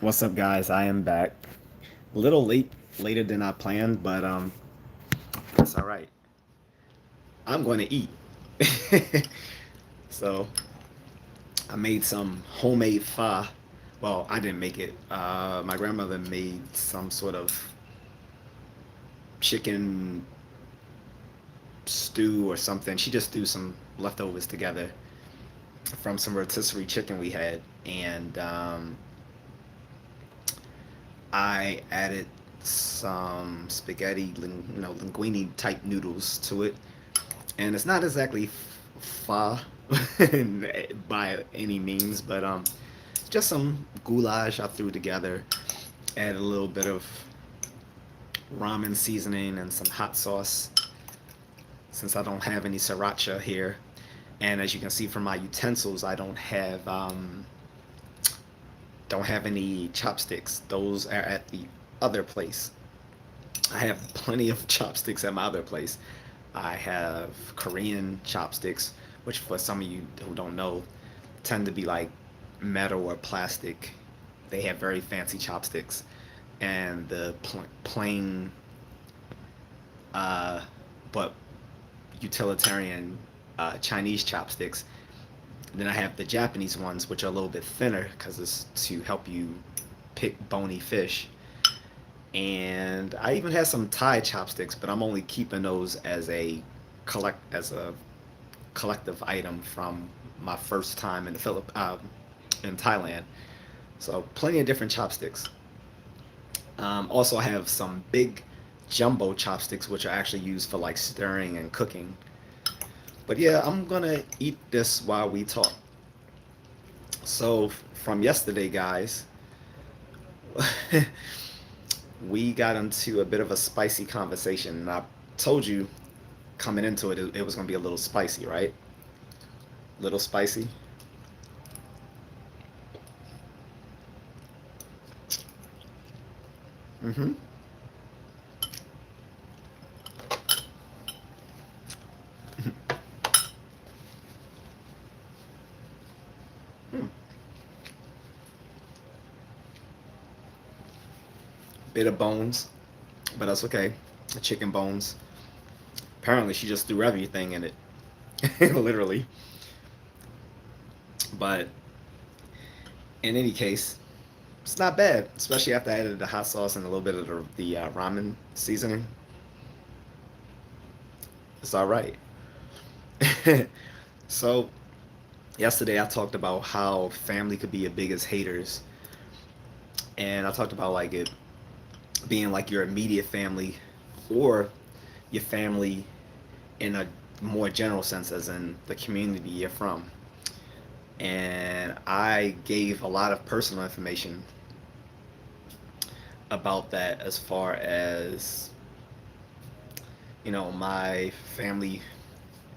What's up, guys? I am back. A little late, later than I planned, but that's all right. I'm going to eat. So I made some homemade pho. Well, I didn't make it. My grandmother made some sort of chicken stew or something. She just threw some leftovers together from some rotisserie chicken we had, and I added some spaghetti, linguine type noodles to it, and it's not exactly pho by any means, but just some goulash I threw together. Add a little bit of ramen seasoning and some hot sauce, since I don't have any sriracha here. And as you can see from my utensils, I don't have any chopsticks. Those are at the other place. I have plenty of chopsticks at my other place. I have Korean chopsticks, which for some of you who don't know, tend to be like metal or plastic. They have very fancy chopsticks, and the plain, uh, but utilitarian Chinese chopsticks. Then I have the Japanese ones, which are a little bit thinner because it's to help you pick bony fish. And I even have some Thai chopsticks, but I'm only keeping those as a collective item from my first time in the in Thailand. So plenty of different chopsticks. Also, I have some big jumbo chopsticks, which are actually used for like stirring and cooking. But yeah, I'm gonna eat this while we talk. So from yesterday, guys, we got into a bit of a spicy conversation. And I told you coming into it was gonna be a little spicy, right? Little spicy. Mm-hmm. Hmm. Bit of bones, but that's okay. Chicken bones. Apparently, she just threw everything in it, literally. But in any case, it's not bad, especially after I added the hot sauce and a little bit of the ramen seasoning. It's all right. So yesterday I talked about how family could be your biggest haters, and I talked about like it being like your immediate family or your family in a more general sense, as in the community you're from. And I gave a lot of personal information about that, as far as my family,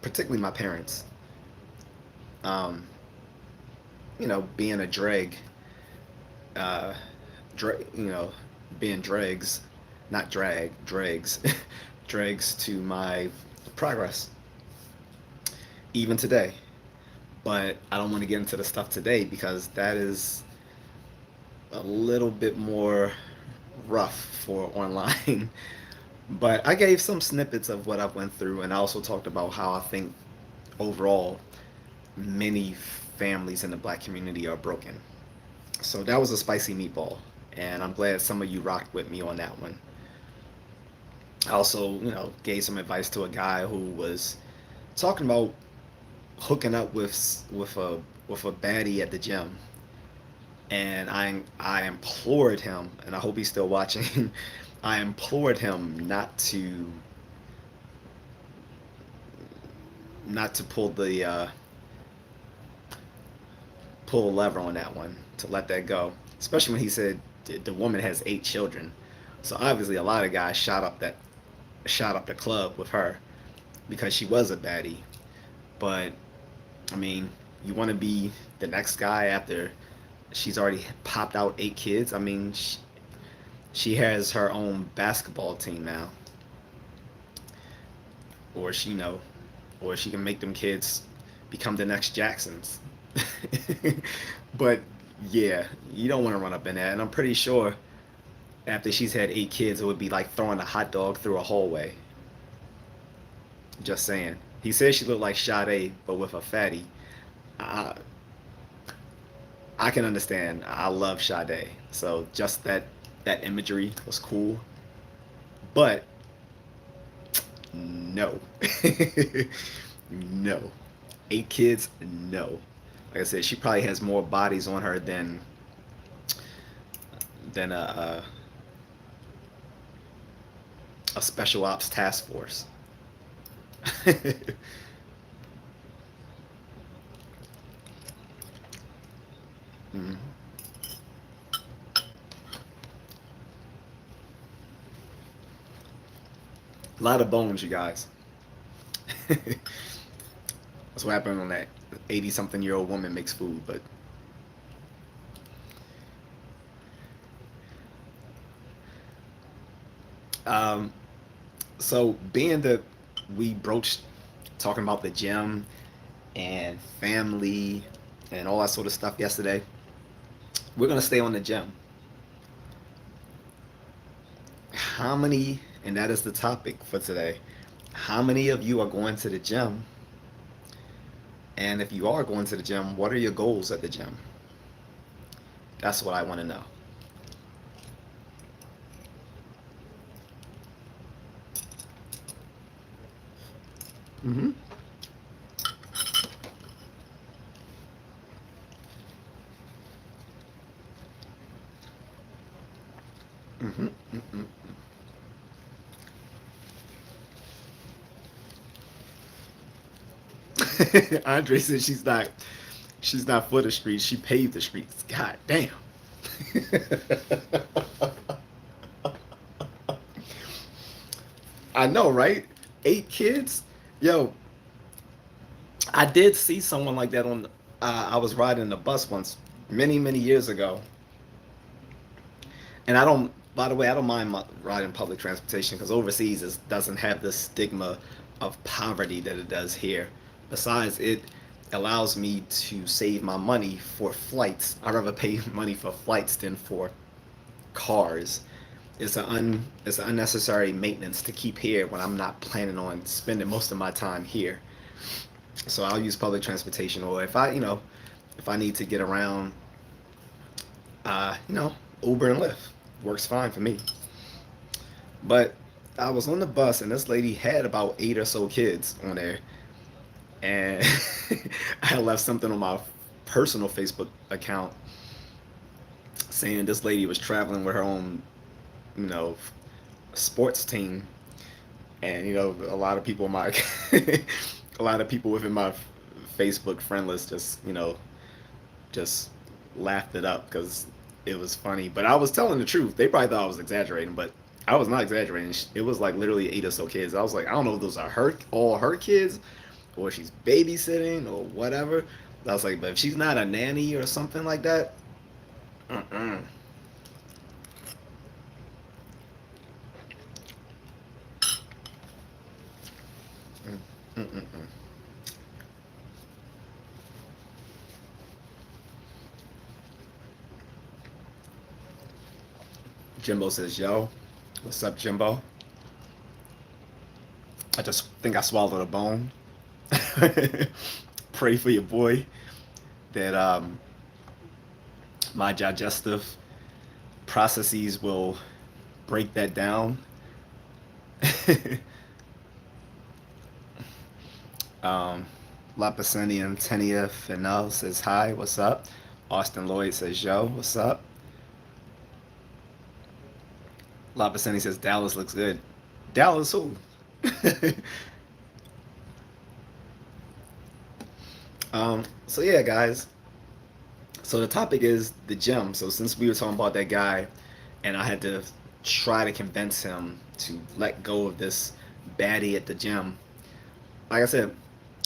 particularly my parents, um, being a dreg, uh, being dregs, not drag, dregs, dregs to my progress, even today. But I don't want to get into the stuff today because that is a little bit more rough for online. But I gave some snippets of what I've went through, and I also talked about how I think overall many families in the black community are broken. So that was a spicy meatball, and I'm glad some of you rocked with me on that one. I also, gave some advice to a guy who was talking about hooking up with a baddie at the gym, and I implored him, and I hope he's still watching. I implored him not to pull the lever on that one, to let that go, especially when he said the woman has 8 children. So obviously, a lot of guys shot up the club with her because she was a baddie. But I mean, you want to be the next guy after she's already popped out 8 kids. I mean, she has her own basketball team now, or or she can make them kids become the next Jacksons. But Yeah, you don't want to run up in that. And I'm pretty sure after she's had 8 kids, it would be like throwing a hot dog through a hallway. Just saying. He said she looked like Sade, but with a fatty. I, I can understand. I love Sade, so just that imagery was cool. But no, no, 8 kids, no. Like I said, she probably has more bodies on her than a special ops task force. Mhm. A lot of bones, you guys. That's what happened when that 80-something-year-old woman makes food. But um, so being that we broached talking about the gym and family and all that sort of stuff yesterday, we're gonna stay on the gym. How many, and that is the topic for today, how many of you are going to the gym? And if you are going to the gym, what are your goals at the gym? That's what I want to know. Mm-hmm. Mm-hmm. Mm-hmm. Andre said she's not for the streets. She paved the streets. God damn. I know, right? 8 kids. Yo, I did see someone like that on. I was riding the bus once, many years ago, and I don't. By the way, I don't mind riding public transportation because overseas it doesn't have the stigma of poverty that it does here. Besides, it allows me to save my money for flights. I'd rather pay money for flights than for cars. It's an unnecessary maintenance to keep here when I'm not planning on spending most of my time here. So I'll use public transportation, or if I need to get around, uh, you know, Uber and Lyft works fine for me. But I was on the bus and this lady had about 8 or so kids on there, and I left something on my personal Facebook account saying this lady was traveling with her own, you know, sports team, and a lot of people in my a lot of people within my Facebook friend list just laughed it up because it was funny. But I was telling the truth. They probably thought I was exaggerating, but I was not exaggerating. It was like literally 8 or so kids. I was like, I don't know if those are all her kids, or she's babysitting or whatever. I was like, but if she's not a nanny or something like that, mm-mm. Mm-mm-mm. Jimbo says, "Yo, what's up, Jimbo? I just think I swallowed a bone. Pray for your boy that my digestive processes will break that down." um, Lapasenian Tenia Fennell says, "Hi, what's up?" Austin Lloyd says, "Yo, what's up?" Lapaseni says, "Dallas looks good." Dallas who? So yeah, guys. So the topic is the gym. So since we were talking about that guy, and I had to try to convince him to let go of this baddie at the gym. Like I said,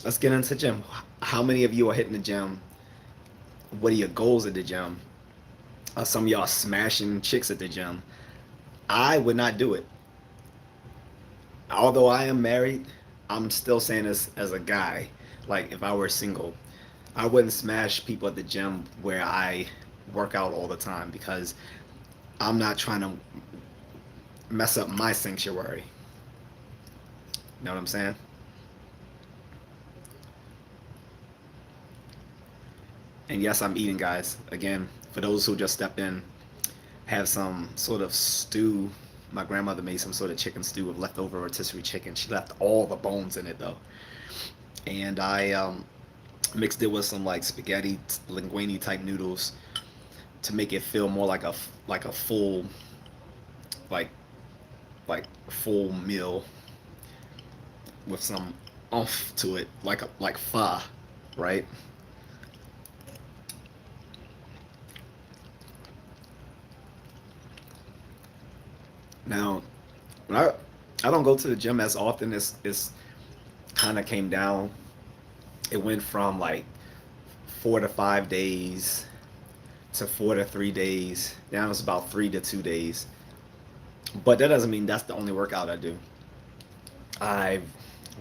let's get into the gym. How many of you are hitting the gym? What are your goals at the gym? Some of y'all smashing chicks at the gym. I would not do it. Although I am married, I'm still saying this as a guy. Like if I were single, I wouldn't smash people at the gym where I work out all the time because I'm not trying to mess up my sanctuary. You know what I'm saying? And yes, I'm eating, guys. Again, for those who just stepped in, have some sort of stew. My grandmother made some sort of chicken stew with leftover rotisserie chicken. She left all the bones in it though, and I mixed it with some like spaghetti linguine type noodles to make it feel more like a full like full meal with some oomph to it, like pho, right? Now, when I don't go to the gym as often. It's kind of came down. It went from like 4 to 5 days to 4 to 3 days. Now it's about 3 to 2 days. But that doesn't mean that's the only workout I do. I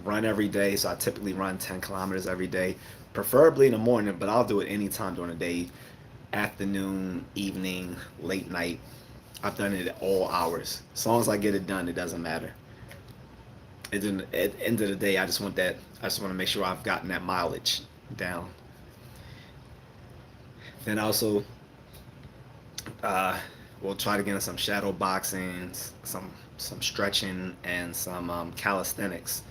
run every day, so I typically run 10 kilometers every day, preferably in the morning, but I'll do it anytime during the day, afternoon, evening, late night. I've done it at all hours. As long as I get it done, it doesn't matter. And then at the end of the day, I just want that. I just want to make sure I've gotten that mileage down. Then also, uh, we'll try to get in some shadow boxing, some stretching, and some calisthenics.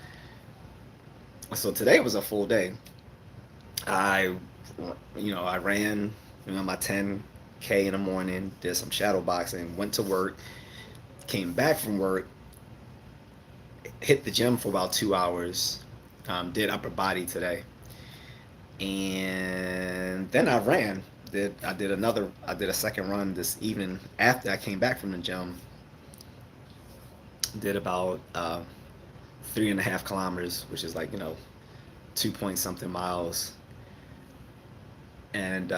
So today was a full day. I, I ran, my 10K in the morning, did some shadow boxing, went to work, came back from work, hit the gym for about 2 hours, did upper body today, and then I ran. I did a second run this evening after I came back from the gym. Did about 3.5 kilometers, which is like 2 point something miles, and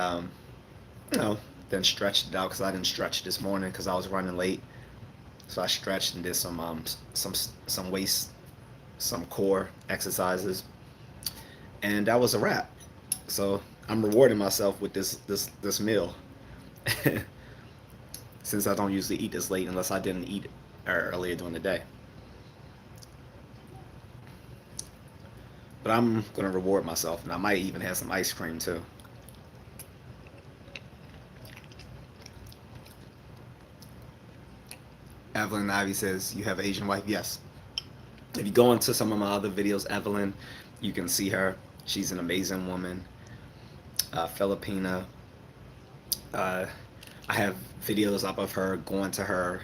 you know then stretched it out because I didn't stretch this morning because I was running late. So I stretched and did some waist, some core exercises, and that was a wrap. So I'm rewarding myself with this meal, since I don't usually eat this late unless I didn't eat earlier during the day. But I'm gonna reward myself, and I might even have some ice cream too. Evelyn Ivy says, "You have an Asian wife?" Yes. If you go into some of my other videos, Evelyn, you can see her. She's an amazing woman, Filipina. Uh, I have videos up of her going to her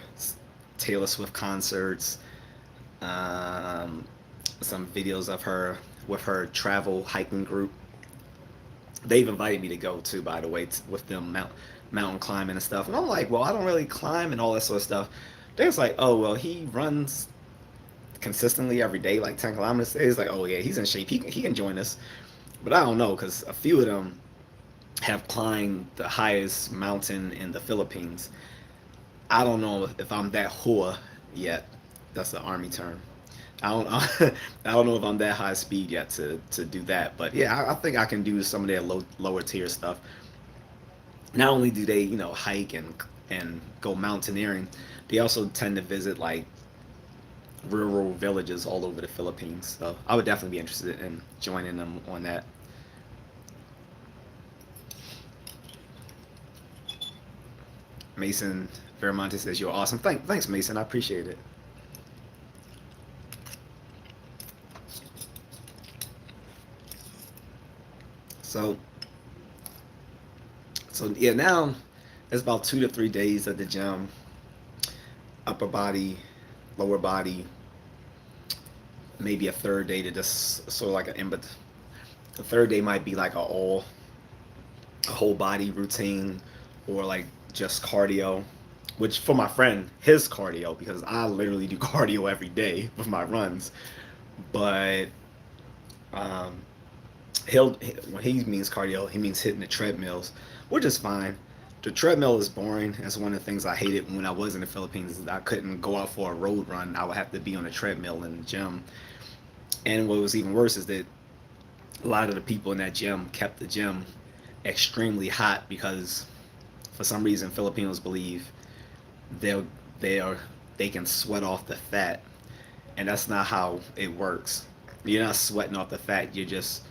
Taylor Swift concerts. Um, some videos of her with her travel hiking group. They've invited me to go too, by the way, with them mountain climbing and stuff. And I'm like, well, I don't really climb and all that sort of stuff. They're just like, oh, well, he runs consistently every day, like 10 kilometers. It's like, oh, yeah, he's in shape. He can join us. But I don't know, because a few of them have climbed the highest mountain in the Philippines. I don't know if I'm that hua yet. That's the army term. I don't I don't know if I'm that high speed yet to do that. But yeah, I think I can do some of their lower tier stuff. Not only do they hike and go mountaineering, they also tend to visit like rural villages all over the Philippines. So I would definitely be interested in joining them on that. Mason Veramonte says you're awesome. Thanks, Mason. I appreciate it. So yeah, now it's about 2 to 3 days at the gym, upper body, lower body, maybe a third day to just sort of like but the third day might be like a whole body routine, or like just cardio, which for my friend, his cardio, because I literally do cardio every day with my runs. But um, he'll when he means cardio, he means hitting the treadmills, which is fine. The treadmill is boring. That's one of the things I hated when I was in the Philippines. I couldn't go out for a road run. I would have to be on a treadmill in the gym. And what was even worse is that a lot of the people in that gym kept the gym extremely hot because For some reason, Filipinos believe they'll they are they can sweat off the fat, and that's not how it works. You're not sweating off the fat. You just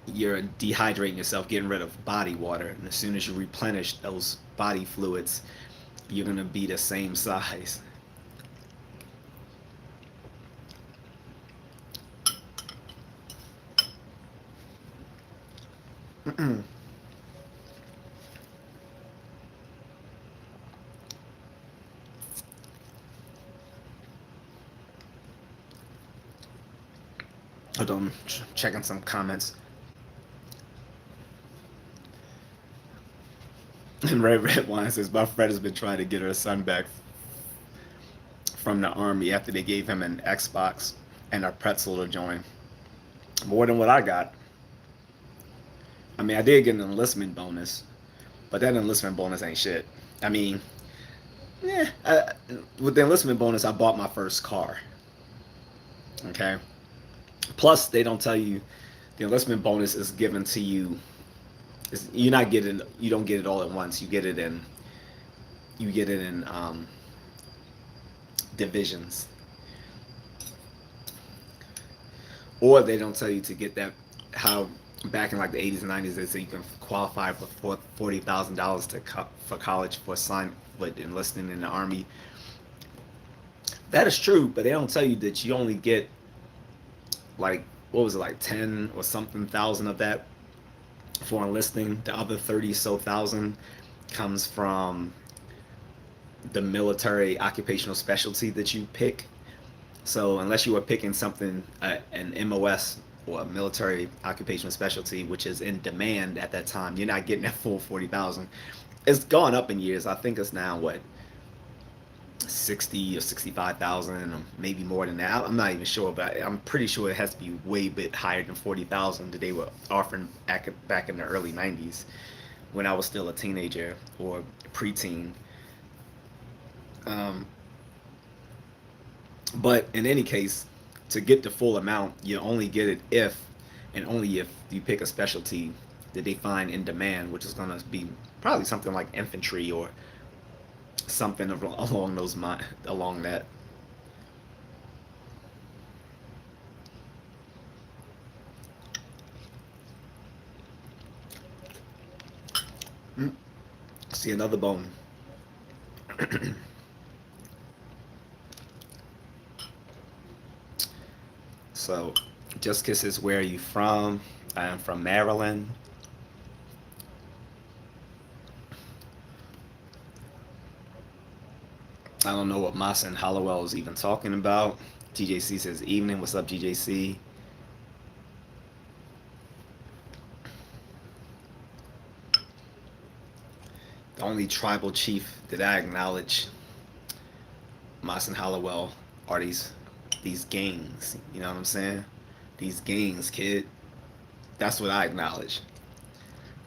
you're dehydrating yourself, getting rid of body water, and as soon as you replenish those body fluids, you're gonna be the same size. Hold on, checking some comments. And Red Wine says my friend has been trying to get her son back from the army after they gave him an Xbox and a pretzel to join. More than what I got. I mean, I did get an enlistment bonus, but that enlistment bonus ain't shit. I mean, yeah, with the enlistment bonus, I bought my first car. Okay. Plus, they don't tell you the enlistment bonus is given to you. You don't get it all at once. You get it in divisions, or they don't tell you to get that. How back in like the 80s and 90s they say you can qualify for $40,000 for college with enlisting in the army. That is true, but they don't tell you that you only get like, what was it, like 10 or something thousand of that for enlisting. The other 30 so thousand comes from the military occupational specialty that you pick. So unless you were picking something, an MOS or a military occupational specialty, which is in demand at that time, you're not getting that full 40,000. It's gone up in years. I think it's now what, 60 or 65,000, or maybe more than that. I'm not even sure, but I'm pretty sure it has to be way bit higher than 40,000 that they were offering back in the early 90s when I was still a teenager or preteen. But in any case, to get the full amount, you only get it if and only if you pick a specialty that they find in demand, which is going to be probably something like infantry or something along that. See another bone. So, Just Kisses, where are you from? I am from Maryland. I don't know what Massa and Hollowell is even talking about. TJC says, evening. What's up, TJC? The only tribal chief that I acknowledge, Massa and Hollowell, are these gangs. You know what I'm saying? These gangs, kid. That's what I acknowledge.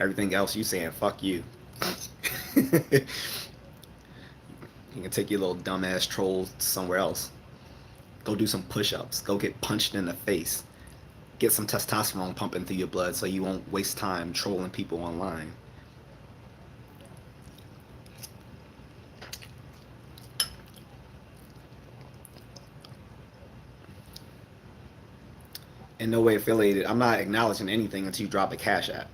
Everything else you saying, fuck you. You can take your little dumbass troll somewhere else. Go do some push-ups. Go get punched in the face. Get some testosterone pumping through your blood so you won't waste time trolling people online. In no way affiliated. I'm not acknowledging anything until you drop a Cash App.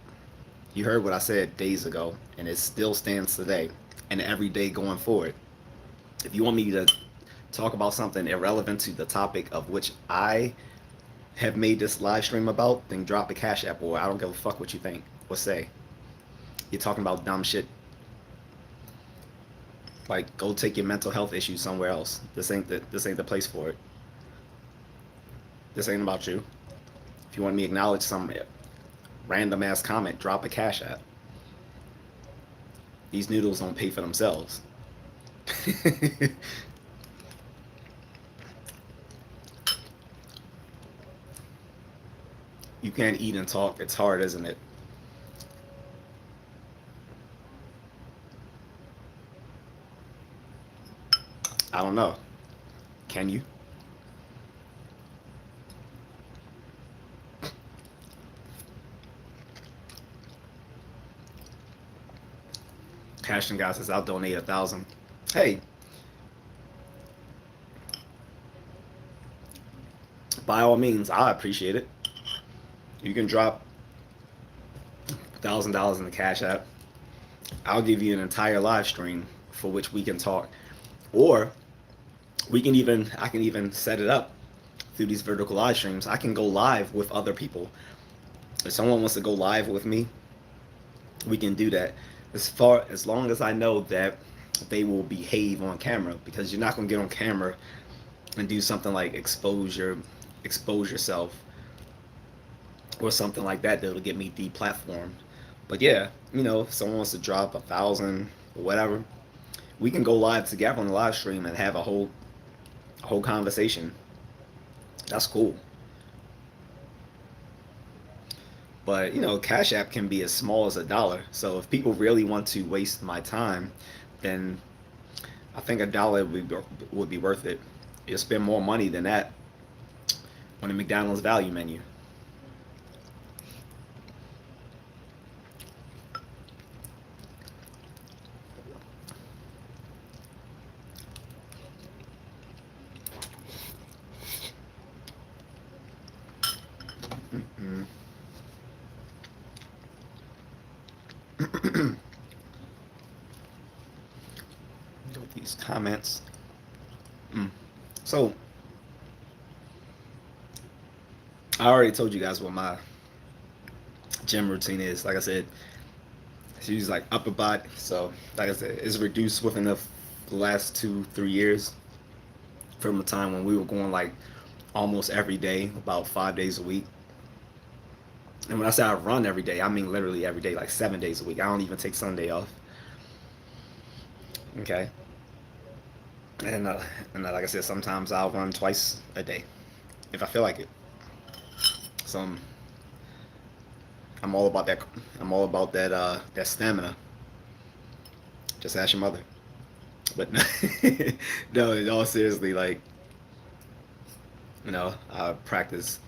You heard what I said days ago, and it still stands today and every day going forward. If you want me to talk about something irrelevant to the topic of which I have made this live stream about, then drop a Cash App, or I don't give a fuck what you think or say. You're talking about dumb shit. Like, go take your mental health issues somewhere else. This ain't the place for it. This ain't about you. If you want me to acknowledge some random ass comment, drop a Cash App. These noodles don't pay for themselves. You can't eat and talk. It's hard, isn't it? I don't know. Can you? Cashin guy says I'll donate 1,000. Hey, by all means, I appreciate it. You can drop $1,000 in the Cash App. I'll give you an entire live stream for which we can talk, or I can even set it up through these vertical live streams. I can go live with other people. If someone wants to go live with me, we can do that. As long as I know that they will behave on camera, because you're not gonna get on camera and do something like expose yourself or something like that that'll get me deplatformed. But yeah, if someone wants to drop 1,000 or whatever, we can go live together on the live stream and have a whole conversation. That's cool. But Cash App can be as small as $1. So if people really want to waste my time, then I think $1 would be worth it. You'll spend more money than that on the McDonald's value menu. Mm-mm. With these comments. So I already told you guys what my gym routine is. Like I said, it's usually like upper body. So like I said, it's reduced within the last 2-3 years from the time when we were going like almost every day, about 5 days a week. And when I say I run every day, I mean literally every day, like 7 days a week. I don't even take Sunday off. Okay. And like I said, sometimes I'll run twice a day if I feel like it. So I'm all about that. I'm all about that stamina. Just ask your mother. But no, in all seriously, like I practice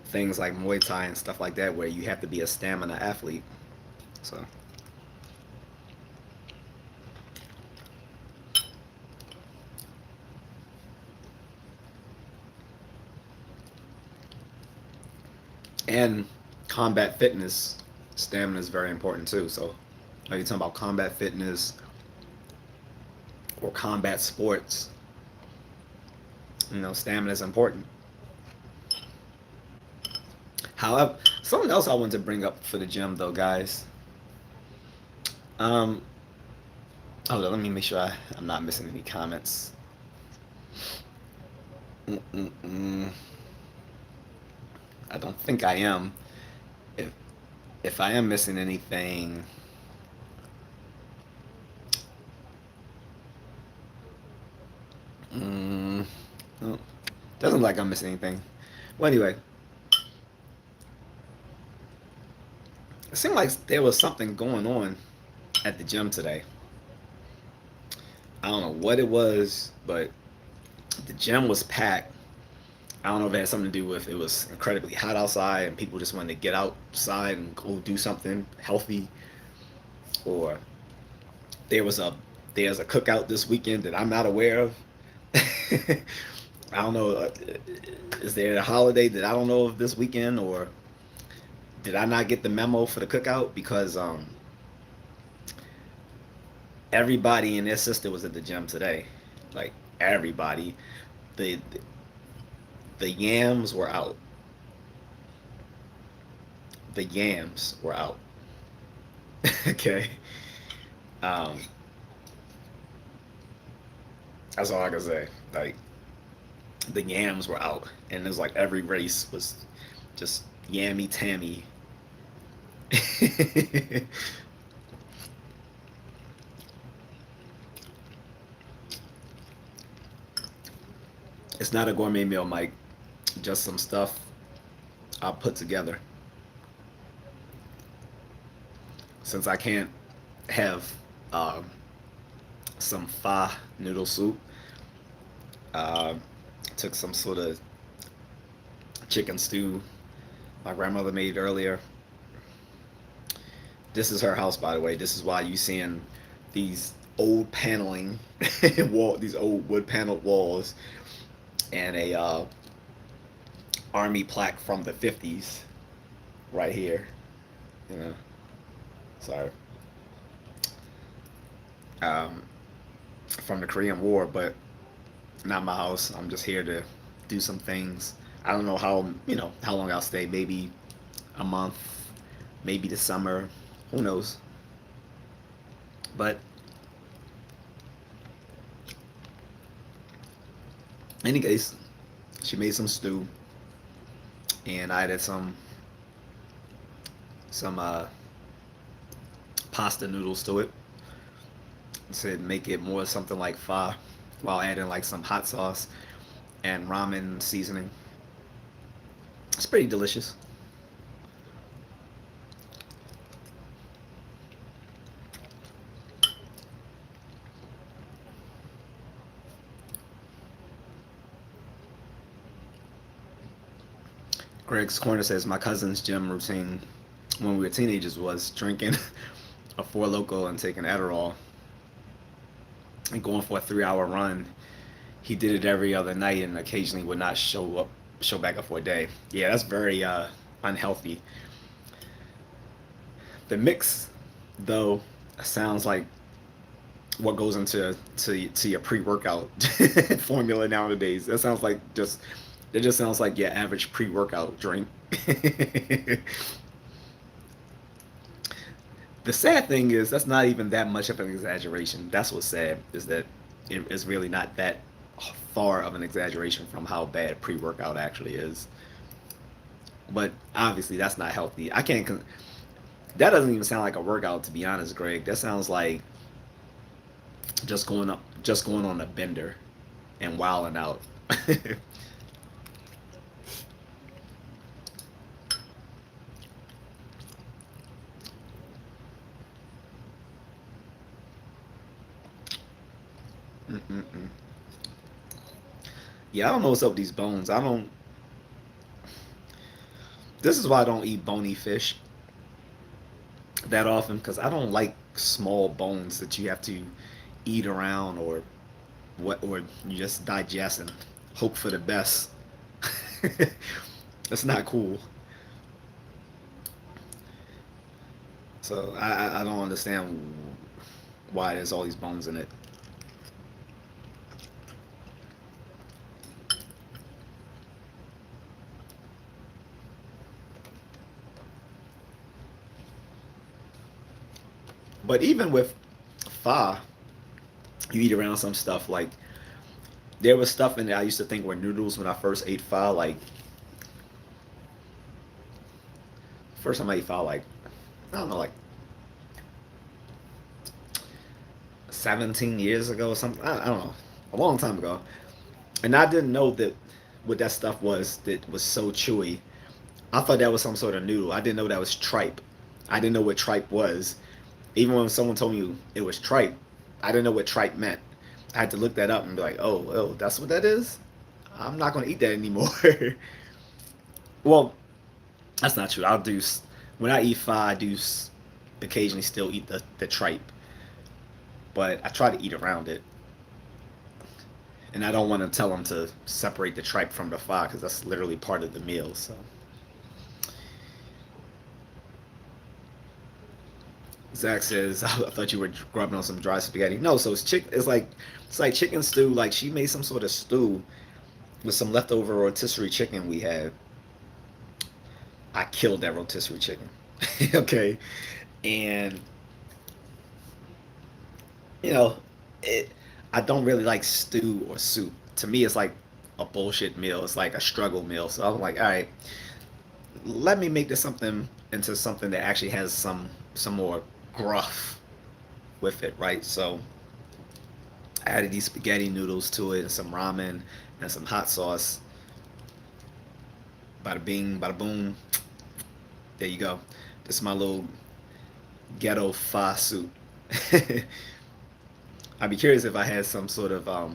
things like Muay Thai and stuff like that, where you have to be a stamina athlete. So. And combat fitness, stamina is very important too. So, are you talking about combat fitness or combat sports? Stamina is important. However, something else I wanted to bring up for the gym, though, guys. Um, Hold on, let me make sure I'm not missing any comments. Mm-mm-mm. I don't think I am. If if I am missing anything, mm, no, doesn't look like I'm missing anything. Well, anyway, it seemed like there was something going on at the gym today. I don't know what it was, but the gym was packed. I don't know if it had something to do with it was incredibly hot outside and people just wanted to get outside and go do something healthy, or there was a there's a cookout this weekend that I'm not aware of. I don't know. Is there a holiday that I don't know of this weekend, or did I not get the memo for the cookout? Because everybody and their sister was at the gym today, like everybody. The the yams were out. The yams were out. Okay. Um, that's all I can say. Like the yams were out, and it was like every race was just yammy tammy. It's not a gourmet meal, Mike. Just some stuff I put together. Since I can't have um, some pho noodle soup, uh, took some sort of chicken stew my grandmother made earlier. This is her house, by the way. This is why you seeing these old paneling these old wood paneled walls, and a army plaque from the 50s right here. You know, sorry, um, from the Korean War, but not my house. I'm just here to do some things. I don't know how long I'll stay. Maybe a month, maybe the summer. Who knows? But in any case, she made some stew, and I added some pasta noodles to it. Said make it more something like pho, while adding like some hot sauce and ramen seasoning. It's pretty delicious. Greg's Corner says my cousin's gym routine when we were teenagers was drinking a Four Loko and taking Adderall and going for a 3 hour run. He did it every other night and occasionally would not show back up for a day. Yeah, that's very unhealthy. The mix, though, sounds like what goes into to your pre-workout formula nowadays. That sounds like just it just sounds like your average pre-workout drink. The sad thing is that's not even that much of an exaggeration. That's what's sad is that it is really not that far of an exaggeration from how bad pre-workout actually is. But obviously that's not healthy. I can't. That doesn't even sound like a workout to be honest, Greg. That sounds like just going on a bender and wilding out. Mm-mm-mm. Yeah, I don't know what's up with these bones. I don't. This is why I don't eat bony fish that often because I don't like small bones that you have to eat around or you just digest and hope for the best. That's not cool. So I don't understand why there's all these bones in it. But even with pho, you eat around some stuff like there was stuff in there I used to think were noodles when I first ate pho. Like first time I ate pho, like I don't know, like 17 years ago or something. I don't know, a long time ago. And I didn't know that what that stuff was that was so chewy. I thought that was some sort of noodle. I didn't know that was tripe. I didn't know what tripe was. Even when someone told me it was tripe, I didn't know what tripe meant. I had to look that up and be like, oh, that's what that is? I'm not going to eat that anymore. Well, that's not true. When I eat pho, I do occasionally still eat the tripe, but I try to eat around it. And I don't want to tell them to separate the tripe from the pho because that's literally part of the meal. So Zach says, I thought you were grubbing on some dry spaghetti. No, so it's like chicken stew. Like she made some sort of stew with some leftover rotisserie chicken we had. I killed that rotisserie chicken. Okay, and you know, it. I don't really like stew or soup. To me, it's like a bullshit meal. It's like a struggle meal. So I'm like, all right, let me make this something into something that actually has some more gruff with it, right? So I added these spaghetti noodles to it and some ramen and some hot sauce. Bada bing, bada boom. There you go. This is my little ghetto pho soup. I'd be curious if I had some sort of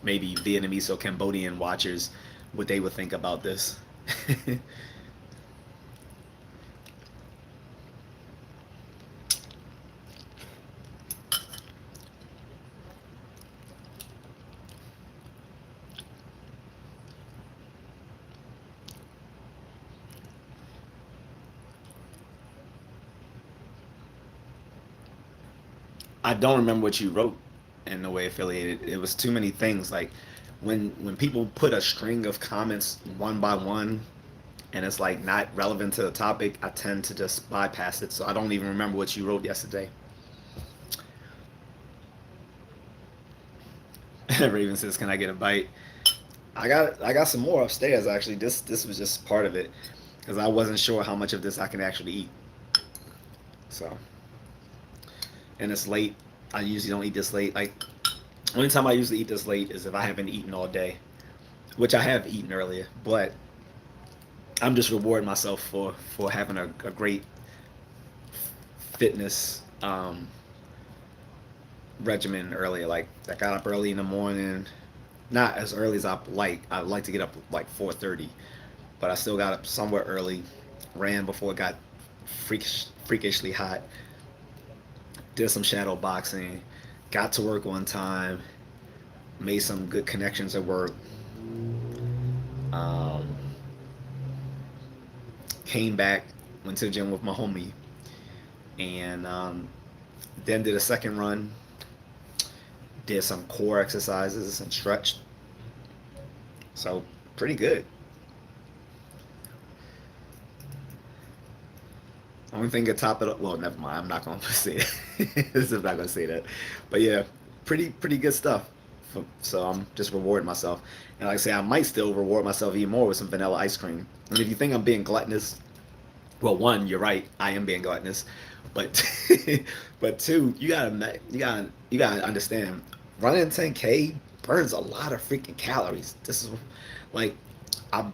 maybe Vietnamese or Cambodian watchers, what they would think about this. I don't remember what you wrote in the way affiliated. It was too many things. Like when people put a string of comments one by one, and it's like not relevant to the topic, I tend to just bypass it. So I don't even remember what you wrote yesterday. Raven says, "Can I get a bite?" I got some more upstairs actually. This was just part of it because I wasn't sure how much of this I can actually eat. So, and it's late. I usually don't eat this late. Like only time I usually eat this late is if I haven't eaten all day, which I have eaten earlier. But I'm just rewarding myself for having a great fitness regimen earlier. Like I got up early in the morning, not as early as I like. I like to get up like 4:30, but I still got up somewhat early. Ran before it got freakishly hot. Did some shadow boxing. Got to work on time. Made some good connections at work. Um, Came back, went to the gym with my homie, and then did a second run. Did some core exercises and stretched. So pretty good. Only thing to top it up. Well, never mind. I'm not gonna say that. I'm not gonna say that. But yeah, pretty good stuff. So I'm just rewarding myself. And like I say, I might still reward myself even more with some vanilla ice cream. And if you think I'm being gluttonous, well, one, you're right. I am being gluttonous. But but two, you gotta understand. Running 10K burns a lot of freaking calories. This is like I'm.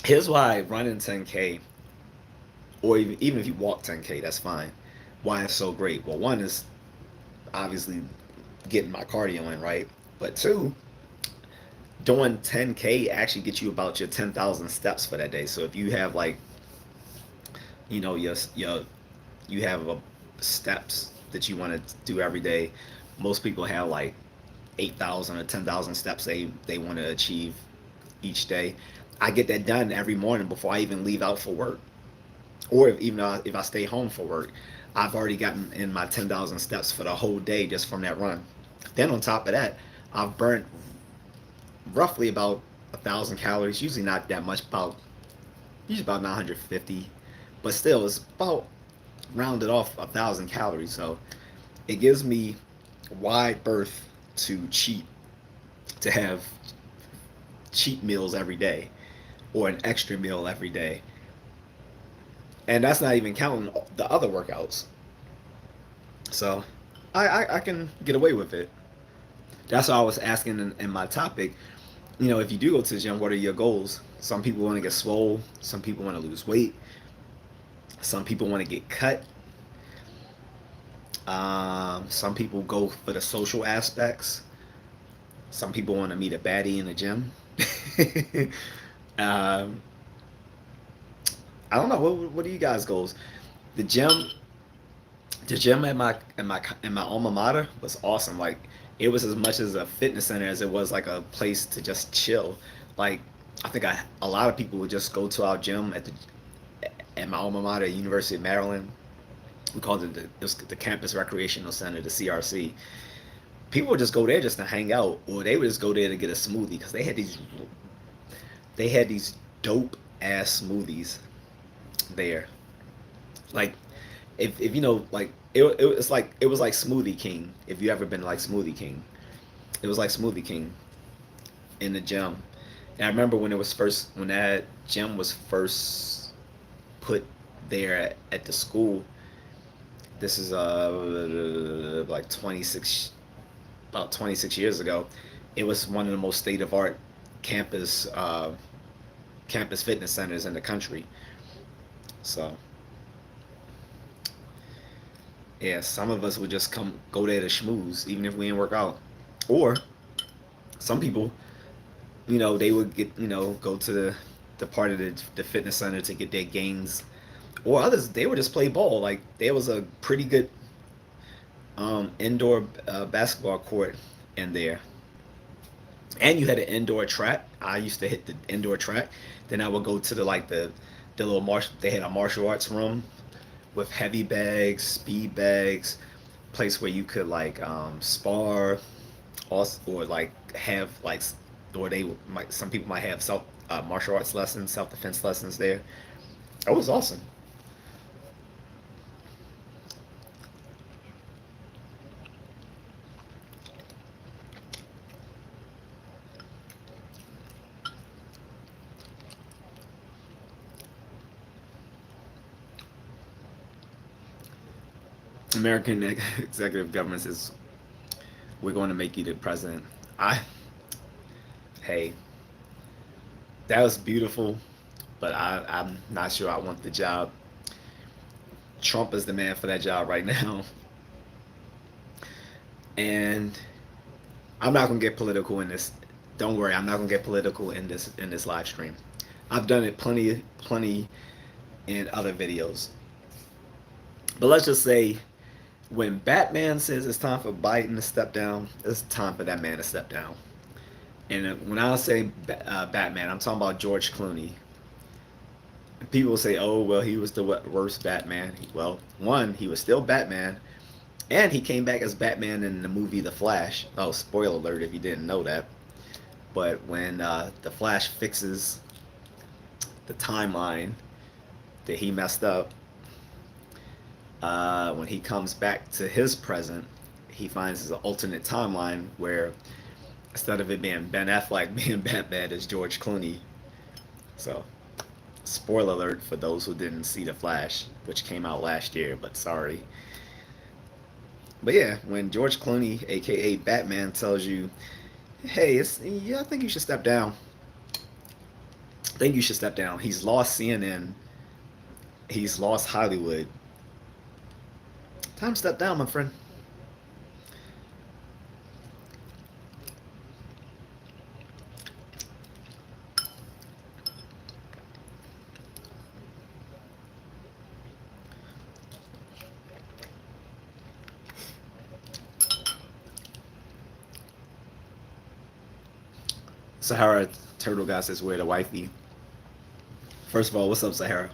Here's why running 10K, or even if you walk 10K, that's fine. Why it's so great? Well, one is obviously getting my cardio in, right? But two, doing 10K actually gets you about your 10,000 steps for that day. So if you have like, your you have steps that you want to do every day. Most people have like 8,000 or 10,000 steps they want to achieve each day. I get that done every morning before I even leave out for work, or if I stay home for work, I've already gotten in my 10,000 steps for the whole day just from that run. Then on top of that, I've burnt roughly about 1,000 calories. Usually not that much, usually about 950, but still it's about rounded off 1,000 calories. So it gives me wide berth to to have cheat meals every day, or an extra meal every day, and that's not even counting the other workouts. So I can get away with it. That's why I was asking in my topic. If you do go to the gym, what are your goals? Some people want to get swole. Some people want to lose weight. Some people want to get cut. Some people go for the social aspects. Some people want to meet a baddie in the gym. um, I don't know. What are you guys' goals? The gym, the gym at my alma mater was awesome. Like it was as much as a fitness center as it was like a place to just chill. Like I think a lot of people would just go to our gym at my alma mater, University of Maryland. We called it the Campus Recreational Center, the CRC. People would just go there just to hang out, or they would just go there to get a smoothie because they had these dope ass smoothies there. Like if like it was like Smoothie King. If you ever been like Smoothie King, it was like Smoothie King in the gym. And I remember when that gym was first put there at the school. This is like 26 years ago. It was one of the most state of art campus campus fitness centers in the country. So yeah, some of us would just go there to schmooze, even if we didn't work out. Or some people, they would go to the part of the fitness center to get their gains. Or others, they would just play ball. Like there was a pretty good indoor basketball court in there, and you had an indoor track. I used to hit the indoor track. Then I would go to the little martial. They had a martial arts room with heavy bags, speed bags, place where you could like spar, also, or like have like, or they might, some people might have self martial arts lessons, self defense lessons there. That was awesome. American executive government says we're going to make you the president. I Hey, that was beautiful, but I'm not sure I want the job. Trump is the man for that job right now, and I'm not gonna get political in this. Don't worry, I'm not gonna get political in this live stream. I've done it plenty in other videos. But let's just say when Batman says it's time for Biden to step down, it's time for that man to step down. And when I say Batman, I'm talking about George Clooney. People say, "Oh, well, he was the worst Batman." Well, one, he was still Batman, and he came back as Batman in the movie The Flash. Oh, spoiler alert if you didn't know that. But when the Flash fixes the timeline that he messed up, when he comes back to his present, he finds his alternate timeline where instead of it being Ben Affleck being Batman, it's George Clooney. So, spoiler alert for those who didn't see The Flash, which came out last year, but sorry. But yeah, when George Clooney, aka Batman, tells you, "Hey, yeah, I think you should step down. I think you should step down." He's lost CNN. He's lost Hollywood. Time to step down, my friend. Sahara Turtle Guy says, "Where the wifey?" First of all, what's up, Sahara?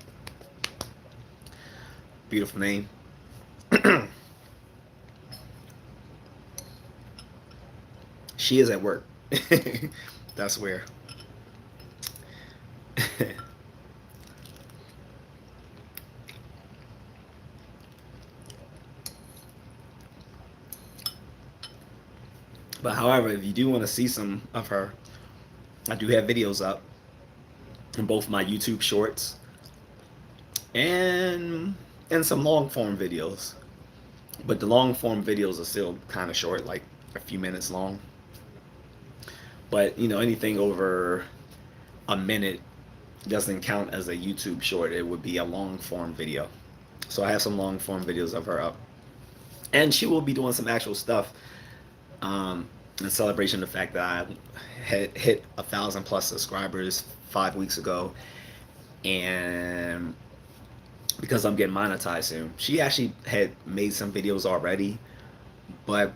Beautiful name. She is at work. That's where. But however, if you do want to see some of her, I do have videos up in both my YouTube shorts and some long form videos. But the long form videos are still kind of short, like a few minutes long. But you know, anything over a minute doesn't count as a YouTube short. It would be a long form video. So I have some long form videos of her up, and she will be doing some actual stuff. In celebration of the fact that I had hit 1,000+ subscribers 5 weeks ago, and because I'm getting monetized soon. She actually had made some videos already, but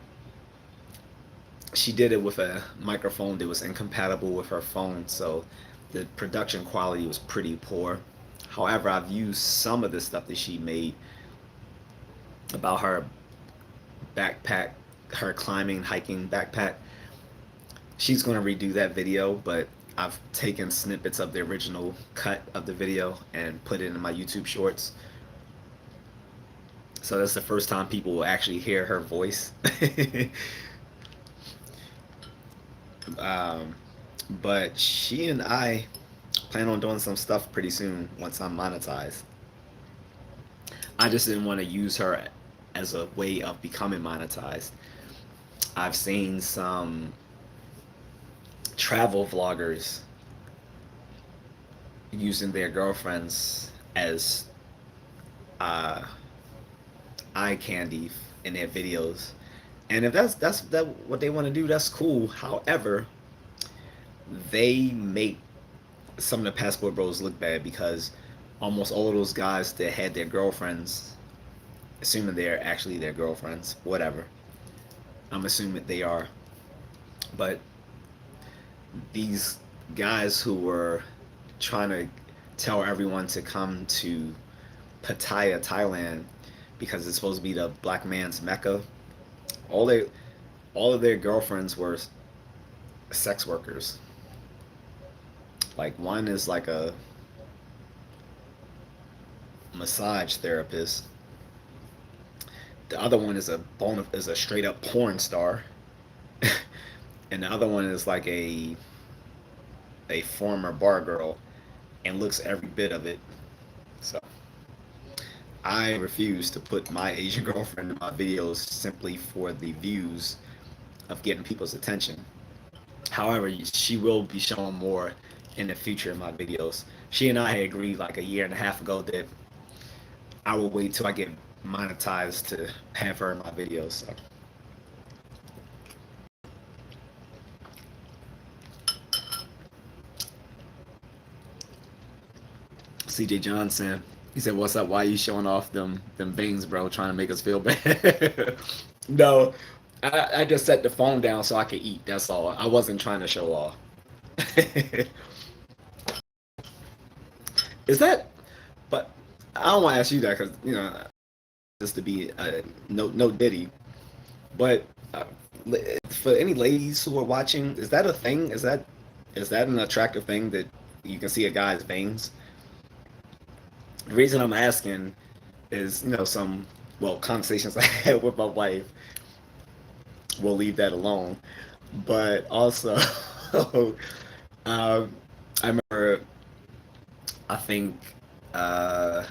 she did it with a microphone that was incompatible with her phone, so the production quality was pretty poor. However, I've used some of the stuff that she made about her backpack, her climbing, hiking backpack. She's going to redo that video, but I've taken snippets of the original cut of the video and put it in my YouTube shorts. So that's the first time people will actually hear her voice. But she and I plan on doing some stuff pretty soon once I'm monetized. I just didn't want to use her as a way of becoming monetized. I've seen some travel vloggers using their girlfriends as eye candy in their videos, and if that's what they want to do, that's cool. However, they make some of the passport bros look bad because almost all of those guys that had their girlfriends, assuming they're actually their girlfriends, whatever, I'm assuming they are, but these guys who were trying to tell everyone to come to Pattaya, Thailand, because it's supposed to be the black man's mecca. All they all of their girlfriends were sex workers. Like one is like a massage therapist. The other one is is a straight up porn star, and the other one is like a former bar girl and looks every bit of it. So I refuse to put my Asian girlfriend in my videos simply for the views of getting people's attention. However, she will be showing more in the future in my videos. She and I had agreed like a year and a half ago that I will wait till I get monetized to have her in my videos. So. CJ Johnson, he said, "What's up? Why are you showing off them things, bro? Trying to make us feel bad?" No, I just set the phone down so I could eat. That's all. I wasn't trying to show off. Is that? But I don't want to ask you that because just to be no Diddy. But for any ladies who are watching, is that a thing? Is that an attractive thing that you can see a guy's veins? The reason I'm asking is, some conversations I had with my wife. We'll leave that alone. But also, I remember, I think, uh,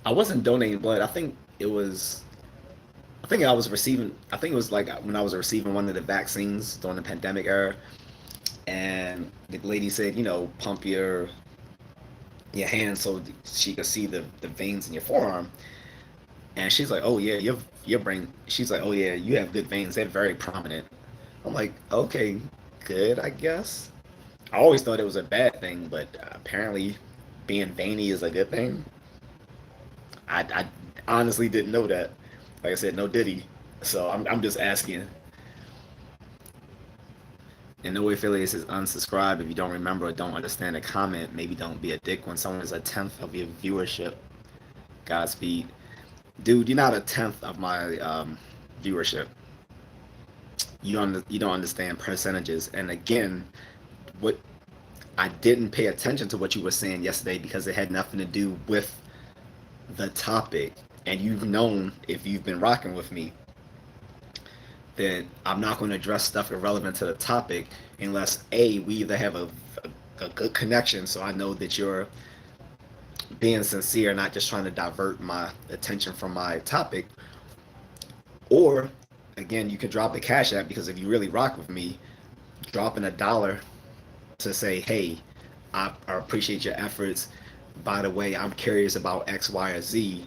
I wasn't donating blood. I think I was receiving. I think it was like when I was receiving one of the vaccines during the pandemic era, and the lady said, pump your hand so she could see the veins in your forearm. And she's like, oh yeah, your brain. She's like, oh yeah, you have good veins. They're very prominent. I'm like, okay, good, I guess. I always thought it was a bad thing, but apparently being veiny is a good thing. I honestly didn't know that. Like I said, no Diddy. So I'm just asking. And no affiliates is unsubscribe if you don't remember or don't understand a comment. Maybe don't be a dick when someone is a tenth of your viewership. Godspeed. Dude, you're not a tenth of my viewership. You don't understand percentages. And again, what I didn't pay attention to what you were saying yesterday because it had nothing to do with the topic. And you've known, if you've been rocking with me, that I'm not going to address stuff irrelevant to the topic unless we either have a good connection, so I know that you're being sincere, not just trying to divert my attention from my topic, or again, you can drop the cash app because if you really rock with me, dropping $1 to say, hey, I appreciate your efforts. By the way, I'm curious about X, Y, or Z.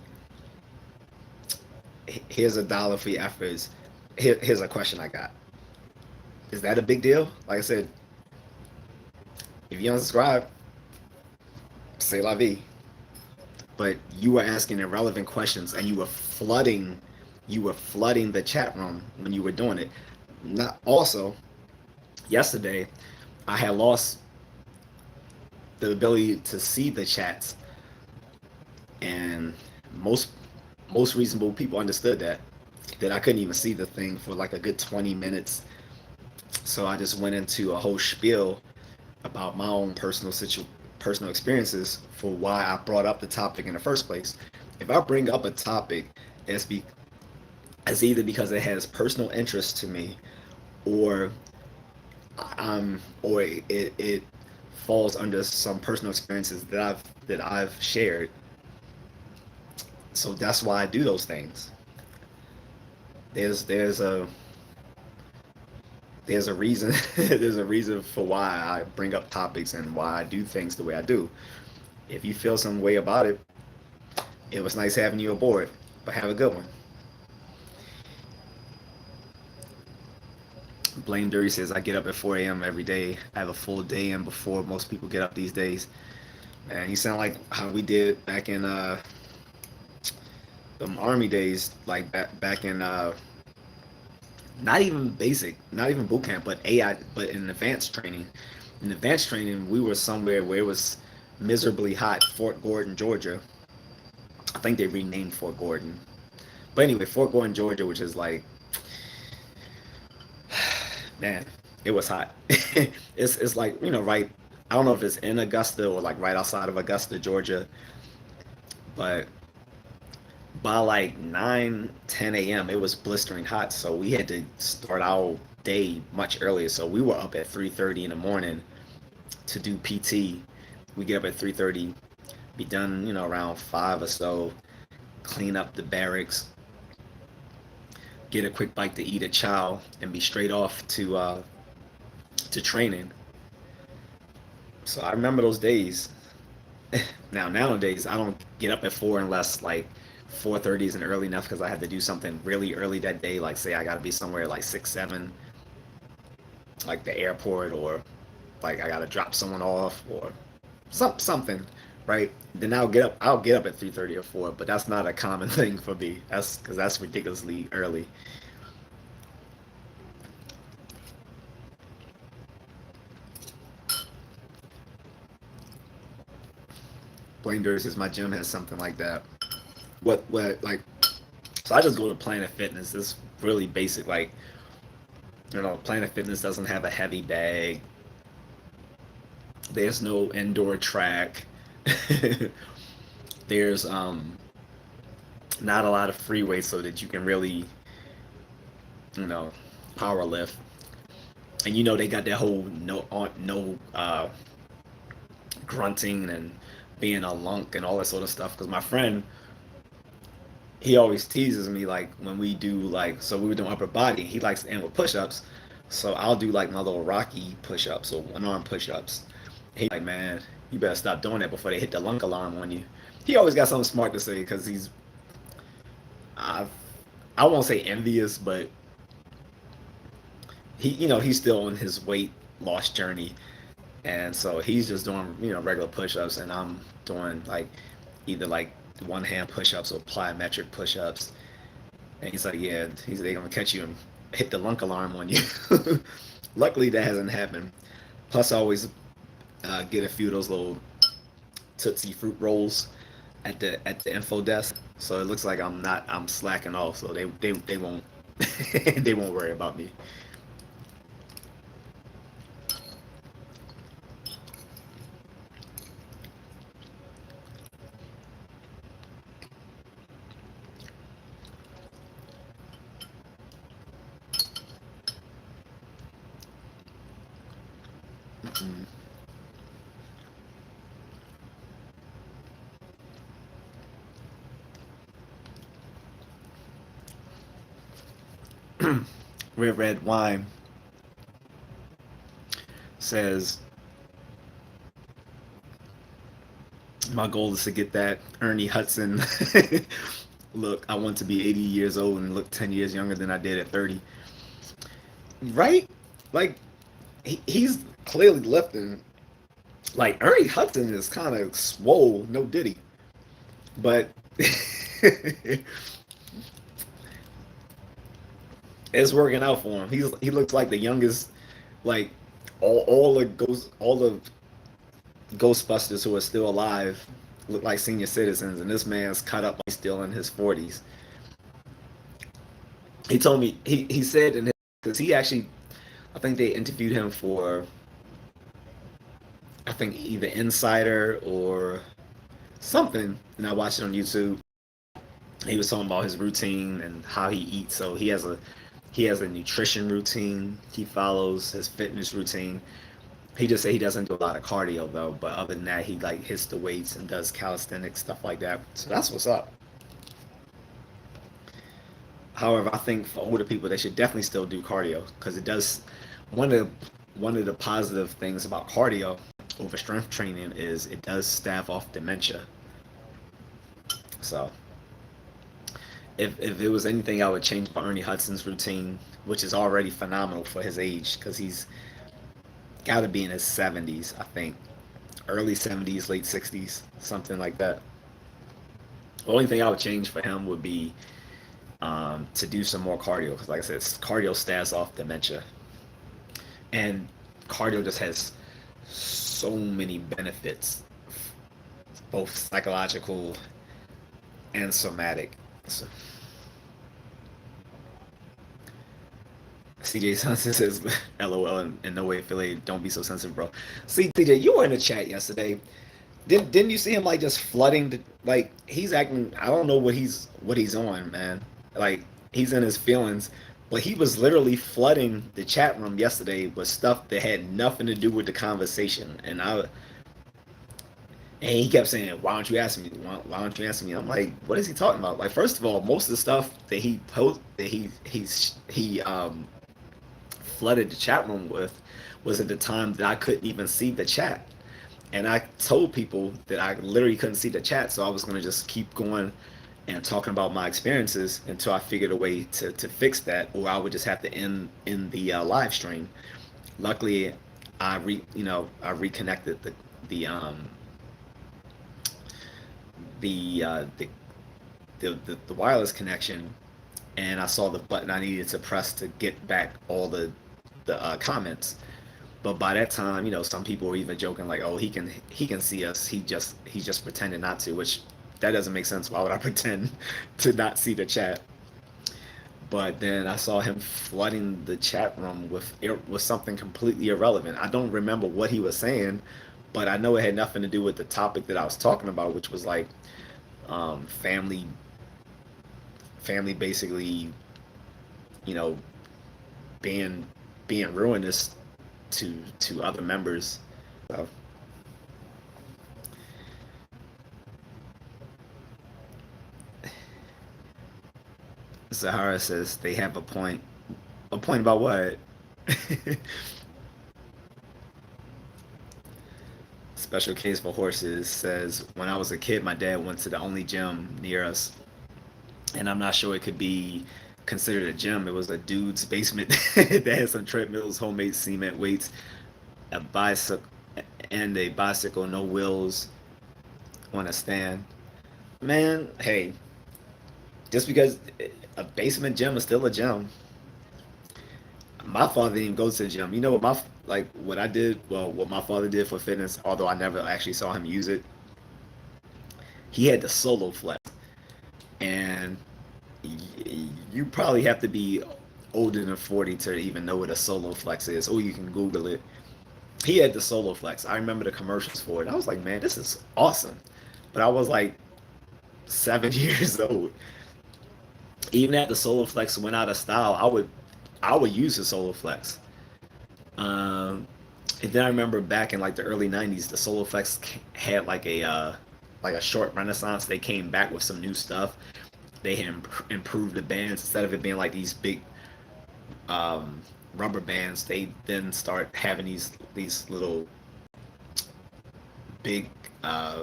Here's $1 for your efforts. Here's a question I got. Is that a big deal? Like I said, if you unsubscribe, say la vie. But you were asking irrelevant questions and you were flooding the chat room when you were doing it. Not also, yesterday I had lost the ability to see the chats, and most reasonable people understood that I couldn't even see the thing for like a good 20 minutes. So I just went into a whole spiel about my own personal experiences for why I brought up the topic in the first place. If I bring up a topic, it's either because it has personal interest to me, or it falls under some personal experiences that I've shared. So that's why I do those things. There's a there's a reason there's a reason for why I bring up topics and why I do things the way I do. If you feel some way about it, it was nice having you aboard. But have a good one. Blaine Dury says I get up at 4 a.m. every day. I have a full day in before most people get up these days. Man, you sound like how we did back in the army days, like back in not even basic, not even boot camp, but AI, but in advanced training. In advanced training, we were somewhere where it was miserably hot, Fort Gordon, Georgia, I think they renamed Fort Gordon. But anyway, Fort Gordon, Georgia, which is like, man, it was hot. It's like, right. I don't know if it's in Augusta or like right outside of Augusta, Georgia, but by like 9, 10 a.m., it was blistering hot. So we had to start our day much earlier. So we were up at 3:30 in the morning to do PT. We get up at 3:30, be done, around 5 or so, clean up the barracks, get a quick bite to eat at chow, and be straight off to training. So I remember those days. Now nowadays I don't get up at 4 unless like 4:30 isn't early enough because I had to do something really early that day. Like say I got to be somewhere like 6, 7, like the airport, or like I got to drop someone off or something, right? Then I'll get up at 3:30 or 4, but that's not a common thing for me. That's because that's ridiculously early. Blaine Durst, my gym has something like that. What like, so I just go to Planet Fitness. It's really basic. Like, Planet Fitness doesn't have a heavy bag. There's no indoor track. There's not a lot of free weight so that you can really, you know, power lift. And they got that whole no grunting and being a lunk and all that sort of stuff. Because my friend, he always teases me like when we do like, so we were doing upper body. He likes to end with push-ups, so I'll do like my little Rocky push-ups or one arm push-ups. He like, man, you better stop doing that before they hit the lunk alarm on you. He always got something smart to say because I, I won't say envious, but he's still on his weight loss journey, and so he's just doing regular push-ups, and I'm doing like either like one hand push-ups or plyometric push-ups. And he's like, yeah, they're gonna catch you and hit the lunk alarm on you. Luckily, that hasn't happened. Plus, I always get a few of those little Tootsie Fruit rolls at the info desk, so it looks like I'm slacking off, so they won't they won't worry about me. Mm-mm. Red Wine says, my goal is to get that Ernie Hudson look. I want to be 80 years old and look 10 years younger than I did at 30. Right? Like, he's clearly lifting. Like, Ernie Hudson is kind of swole, no diddy. But it's working out for him. He looks like the youngest, like all the Ghostbusters who are still alive look like senior citizens, and this man's cut up like still in his 40s. He told me he said in his, because he actually, I think they interviewed him for, I think either Insider or something, and I watched it on YouTube. He was talking about his routine and how he eats. So he has a nutrition routine. He follows his fitness routine. He just said he doesn't do a lot of cardio though, but other than that, he like hits the weights and does calisthenics stuff like that. So that's what's up. However, I think for older people, they should definitely still do cardio because it does. One of the positive things about cardio over strength training is it does stave off dementia. So if it was anything I would change about Ernie Hudson's routine, which is already phenomenal for his age, because he's got to be in his 70s, I think, early 70s, late 60s, something like that. The only thing I would change for him would be to do some more cardio, because like I said, cardio staves off dementia, and cardio just has so many benefits, both psychological and somatic. So, CJ Johnson says, "LOL," in no way affiliated. Don't be so sensitive, bro. See, TJ, you were in the chat yesterday. Didn't you see him like just flooding like he's acting? I don't know what he's on, man. Like he's in his feelings, but he was literally flooding the chat room yesterday with stuff that had nothing to do with the conversation. And he kept saying, "Why don't you ask me? Why don't you answer me?" I'm like, "What is he talking about?" Like, first of all, most of the stuff that he flooded the chat room with was at the time that I couldn't even see the chat. And I told people that I literally couldn't see the chat, so I was gonna just keep going and talking about my experiences until I figured a way to fix that, or I would just have to end in the live stream. Luckily, I reconnected the, uh, the the wireless connection, and I saw the button I needed to press to get back all the comments. But by that time, some people were even joking like, "Oh, he can see us. He just pretended not to," which that doesn't make sense. Why would I pretend to not see the chat? But then I saw him flooding the chat room with something completely irrelevant. I don't remember what he was saying, but I know it had nothing to do with the topic that I was talking about, which was like family, basically, you know, being ruinous to other members. So, Zahara says they have a point. A point about what? Special case for horses says when I was a kid, my dad went to the only gym near us, and I'm not sure it could be considered a gym. It was a dude's basement that had some treadmills, homemade cement weights, a bicycle, no wheels on a stand. Man, hey, just because a basement gym is still a gym. My father didn't even go to the gym. You know what what I did? Well, what my father did for fitness, although I never actually saw him use it, he had the solo flex, and you probably have to be older than 40 to even know what a solo flex is, or you can Google it. He had the solo flex. I remember the commercials for it. I was like, man, this is awesome. But I was like 7 years old. Even after the solo flex went out of style, I would use the solo flex. Um, and then I remember back in like the early '90s, the solo flex had like a short renaissance. They came back with some new stuff. They had improved the bands instead of it being like these big um, rubber bands. They then start having these little big uh,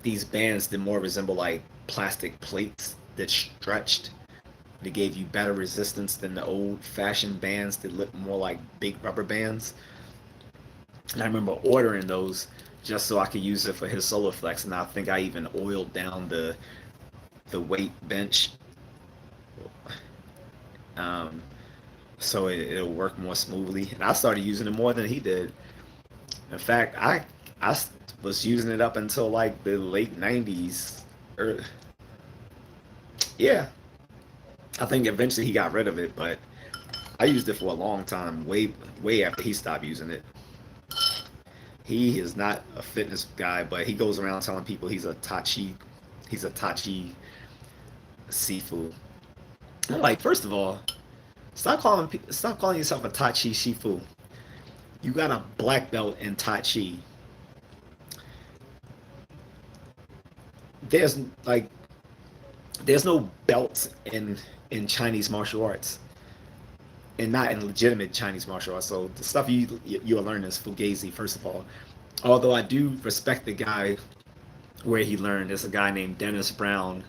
these bands that more resemble like plastic plates that stretched. They gave you better resistance than the old fashioned bands that looked more like big rubber bands. And I remember ordering those just so I could use it for his solar flex. And I think I even oiled down the weight bench, um, so it'll work more smoothly. And I started using it more than he did. In fact, I was using it up until like the late '90s. Or yeah, I think eventually he got rid of it, but I used it for a long time, way after he stopped using it. He is not a fitness guy, but he goes around telling people he's a tachi Sifu. I'm like, first of all, stop calling yourself a tachi Shifu. You got a black belt in tachi. There's like there's no belts in Chinese martial arts, and not in legitimate Chinese martial arts. So the stuff you'll learn is fugazi, first of all. Although I do respect the guy where he learned. There's a guy named Dennis Brown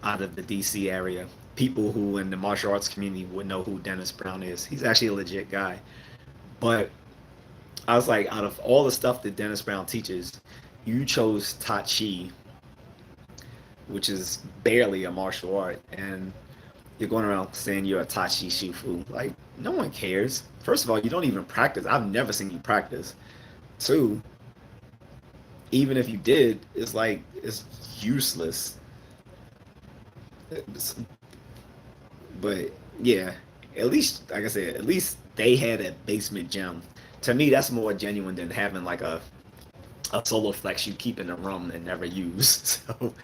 out of the DC area. People who in the martial arts community would know who Dennis Brown is. He's actually a legit guy. But I was like, out of all the stuff that Dennis Brown teaches, you chose Tai Chi, which is barely a martial art, and you're going around saying you're a Tai Chi Shifu. Like, no one cares. First of all, you don't even practice. I've never seen you practice. Two, even if you did, it's like it's useless. It's- but yeah, at least like I said, at least they had a basement gym. To me, that's more genuine than having like a solo flex you keep in the room and never use. So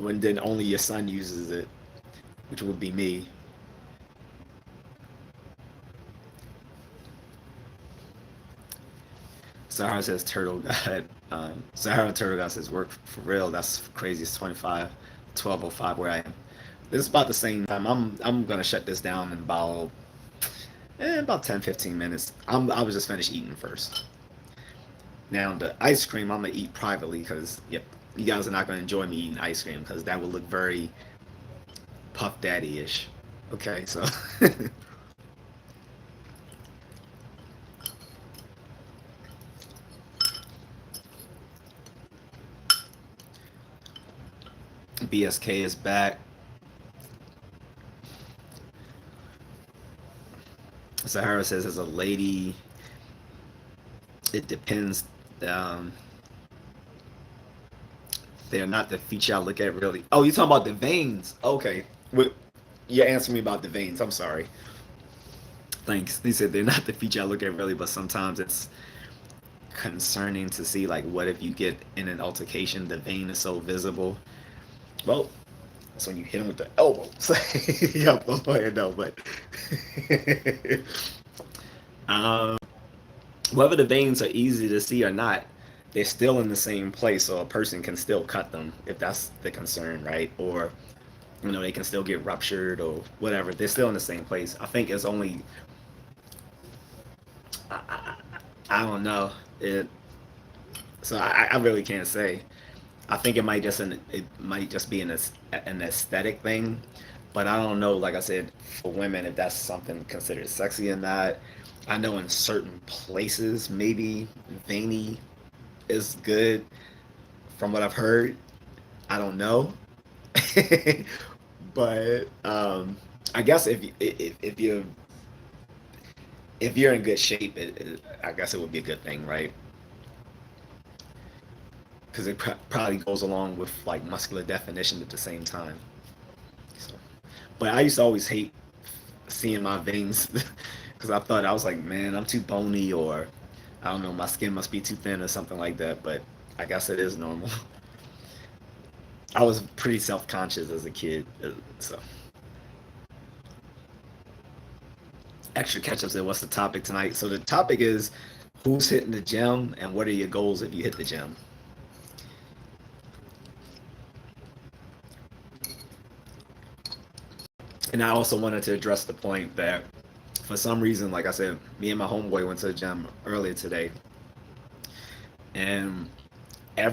when then only your son uses it, which would be me. Sahara says Turtle God. Sahara Turtle God says work for real. That's crazy. It's 25, 12:05 where I am. This is about the same time. I'm gonna shut this down in about 10, 15 minutes. I was just finished eating first. Now the ice cream I'm gonna eat privately because yep, you guys are not gonna enjoy me eating ice cream because that would look very Puff Daddy ish. Okay, so BSK is back. Sahara says as a lady, it depends. Um, they're not the feature I look at really. Oh, you're talking about the veins. Okay. Well, you're answering me about the veins. I'm sorry. Thanks. He said they're not the feature I look at really, but sometimes it's concerning to see like what if you get in an altercation, the vein is so visible. Well, that's when you hit him with the elbow. Yeah, go ahead, no, but um, whether the veins are easy to see or not, they're still in the same place, so a person can still cut them if that's the concern, right? Or they can still get ruptured or whatever. They're still in the same place. I think it's only I don't know it. So I really can't say. I think it might just be an aesthetic thing, but I don't know. Like I said, for women, if that's something considered sexy or not. I know in certain places, maybe veiny is good. From what I've heard, I don't know, but I guess if you're in good shape, I guess it would be a good thing, right? Because it probably goes along with like muscular definition at the same time. So, but I used to always hate seeing my veins because I thought I was like, man, I'm too bony, or I don't know, my skin must be too thin or something like that. But I guess it is normal. I was pretty self-conscious as a kid, so extra catch-up said, what's the topic tonight? So the topic is who's hitting the gym and what are your goals if you hit the gym? And I also wanted to address the point that for some reason, like I said, me and my homeboy went to the gym earlier today, and I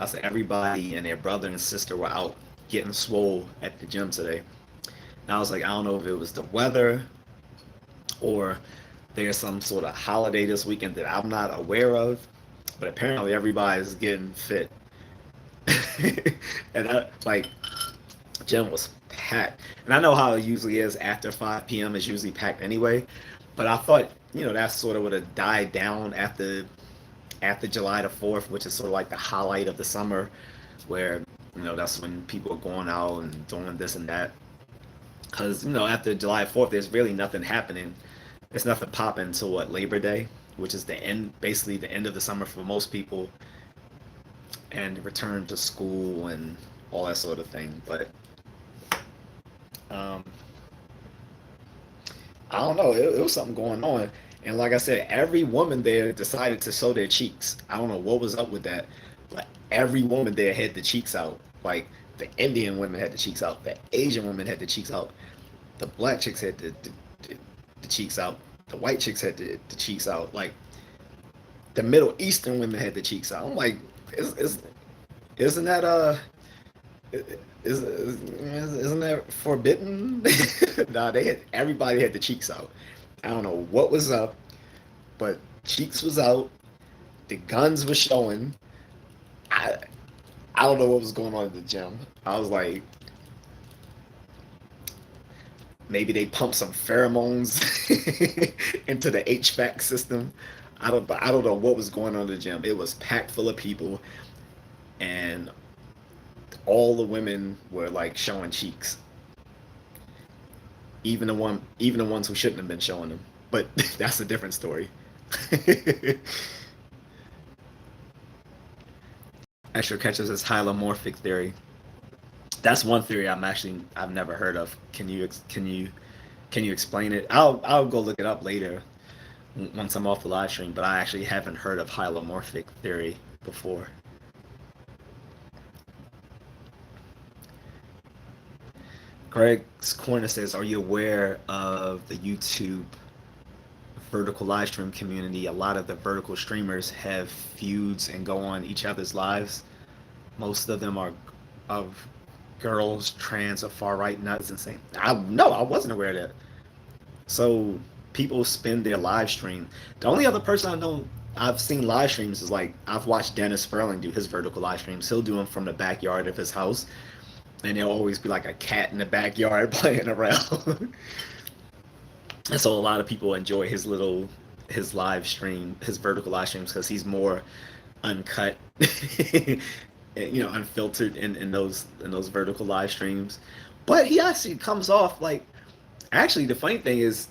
said everybody and their brother and sister were out getting swole at the gym today. And I was like, I don't know if it was the weather or there's some sort of holiday this weekend that I'm not aware of, but apparently everybody's getting fit. And like gym was packed. And I know how it usually is after 5 p.m. is usually packed anyway. But I thought, that sort of would have died down after July the 4th, which is sort of like the highlight of the summer, where that's when people are going out and doing this and that. Because after July 4th, there's really nothing happening. There's nothing popping until what Labor Day, which is the end, basically the end of the summer for most people, and return to school and all that sort of thing. But um, I don't know. It was something going on. And like I said, every woman there decided to show their cheeks. I don't know what was up with that, but every woman there had the cheeks out. Like the Indian women had the cheeks out, the Asian women had the cheeks out, the black chicks had the cheeks out, the white chicks had the cheeks out. Like the Middle Eastern women had the cheeks out. I'm like, isn't that isn't that forbidden? Nah, everybody had the cheeks out. I don't know what was up, but cheeks was out. The guns were showing. I I don't know what was going on at the gym. I was like, maybe they pumped some pheromones into the HVAC system. I don't know what was going on in the gym. It was packed full of people, and all the women were like showing cheeks, even the ones who shouldn't have been showing them. But that's a different story. Extra catches is hylomorphic theory. That's one theory I've never heard of. Can you explain it? I'll go look it up later once I'm off the live stream. But I actually haven't heard of hylomorphic theory before. Greg's Corner says, "Are you aware of the YouTube vertical live stream community? A lot of the vertical streamers have feuds and go on each other's lives. Most of them are of girls, trans, or far right nuts and saying, I no, I wasn't aware of that. So people spend their live stream. The only other person I know I've seen live streams is like I've watched Dennis Sperling do his vertical live streams. He'll do them from the backyard of his house, and there'll always be like a cat in the backyard playing around. And so a lot of people enjoy his live stream, his vertical live streams because he's more uncut, unfiltered in those vertical live streams. But he actually comes off like actually the funny thing is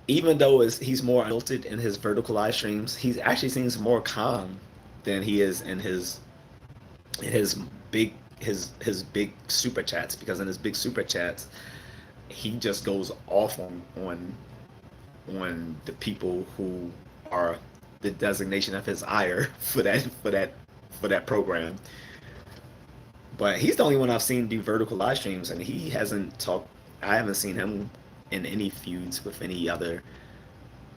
even though he's more unfiltered in his vertical live streams, he actually seems more calm than he is in his his big super chats because in his big super chats he just goes off on the people who are the designation of his ire for that program. But he's the only one I've seen do vertical live streams, and he hasn't talked. I haven't seen him in any feuds with any other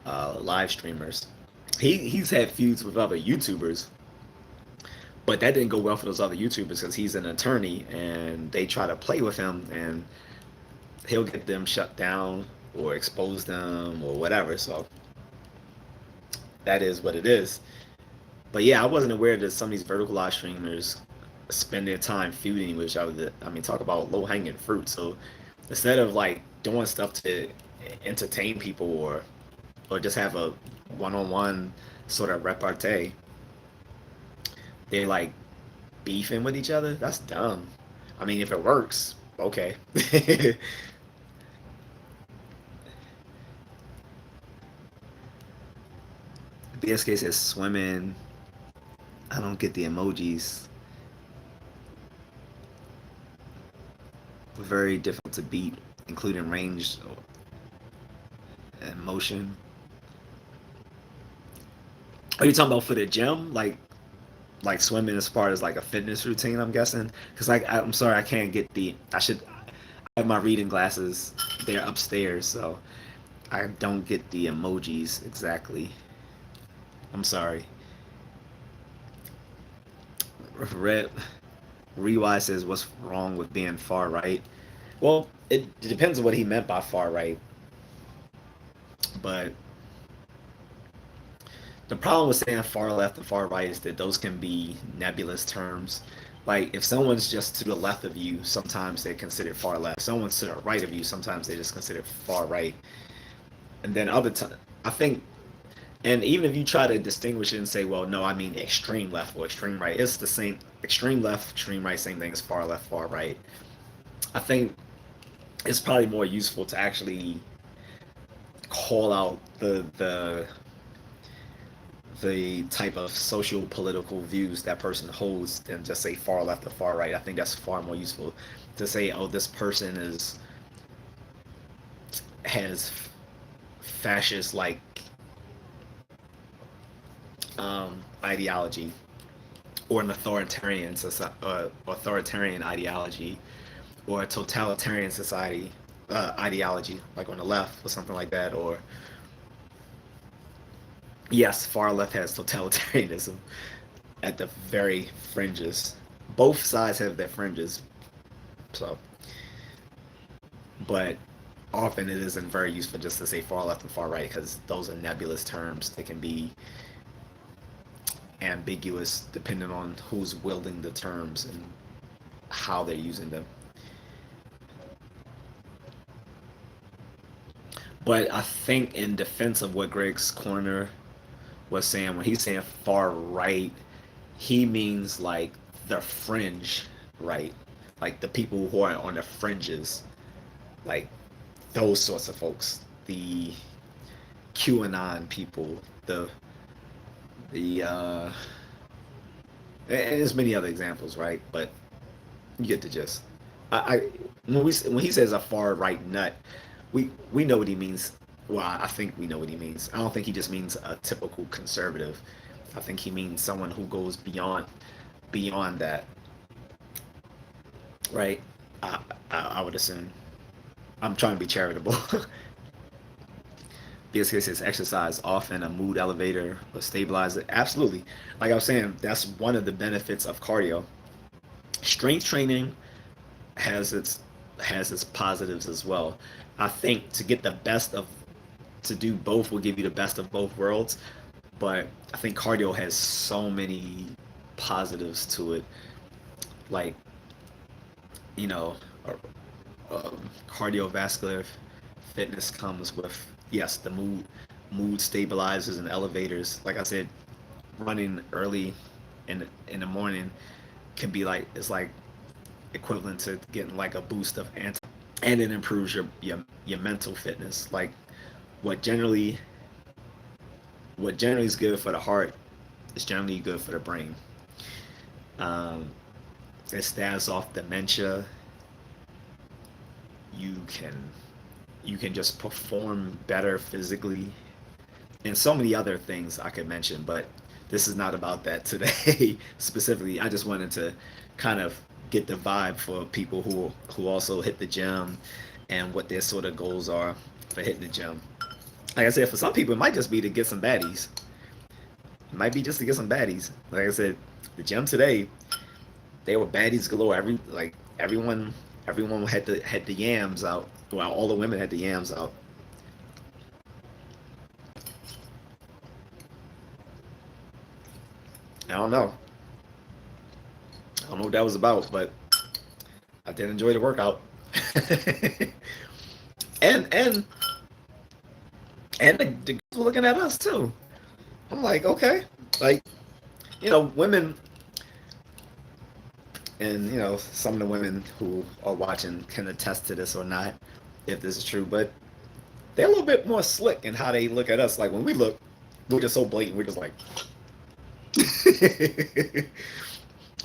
live streamers. He's had feuds with other YouTubers, but that didn't go well for those other YouTubers because he's an attorney, and they try to play with him, and he'll get them shut down or expose them or whatever. So that is what it is. But yeah, I wasn't aware that some of these vertical live streamers spend their time feuding with each other. I mean, talk about low hanging fruit. So instead of like doing stuff to entertain people or just have a one on one sort of repartee, they're like beefing with each other. That's dumb. I mean, if it works, okay. BSK says swimming. I don't get the emojis. Very difficult to beat, including range and motion. Are you talking about for the gym, like swimming as far as like a fitness routine? I'm guessing because I'm sorry, I can't get the. I have my reading glasses. They're upstairs, so I don't get the emojis exactly. I'm sorry. Red Rewise says, "What's wrong with being far right?" Well, it depends on what he meant by far right. But the problem with saying far left and far right is that those can be nebulous terms. Like if someone's just to the left of you, sometimes they're considered far left. If someone's to the right of you, sometimes they're just considered far right. And then other times, I think, and even if you try to distinguish it and say, well, no, I mean extreme left or extreme right, it's the same. Extreme left, extreme right, same thing as far left, far right. I think it's probably more useful to actually call out the type of social political views that person holds than just say far left or far right. I think that's far more useful to say, oh, this person has fascist like ideology or an authoritarian ideology or a totalitarian society ideology like on the left or something like that. Or yes, far left has totalitarianism at the very fringes. Both sides have their fringes. So, but often it isn't very useful just to say far left and far right because those are nebulous terms. They can be ambiguous depending on who's wielding the terms and how they're using them. But I think in defense of what Greg's Corner was saying when he's saying far right, he means like the fringe right, like the people who are on the fringes, like those sorts of folks, the QAnon people, the and there's many other examples, right? But you get the gist. I when he says a far right nut, we know what he means. Well, I think we know what he means. I don't think he just means a typical conservative. I think he means someone who goes beyond that, right? I, I would assume. I'm trying to be charitable. Because he says exercise often a mood elevator or stabilizer. Absolutely. Like I was saying, that's one of the benefits of cardio. Strength training has its positives as well. I think to get the best of to do both will give you the best of both worlds, but I think cardio has so many positives to it. Like, you know, cardiovascular fitness comes with, yes, the mood stabilizers and elevators. Like I said, running early in the morning can be like, it's like equivalent to getting like a boost of anti, and it improves your mental fitness. Like what generally what generally is good for the heart is generally good for the brain. Um, it staves off dementia. You can you can just perform better physically, and so many other things I could mention, but this is not about that today specifically. I just wanted to kind of get the vibe for people who also hit the gym and what their sort of goals are for hitting the gym. Like I said, for some people, it might just be to get some baddies. It might be just to get some baddies. Like I said, the gym today, they were baddies galore. Everyone had the yams out. Well, all the women had the yams out. I don't know. I don't know what that was about, but I did enjoy the workout. and and the girls were looking at us too. I'm like, okay, like women, and some of the women who are watching can attest to this or not, if this is true. But they're a little bit more slick in how they look at us. Like when we look, we're just so blatant. We're just like,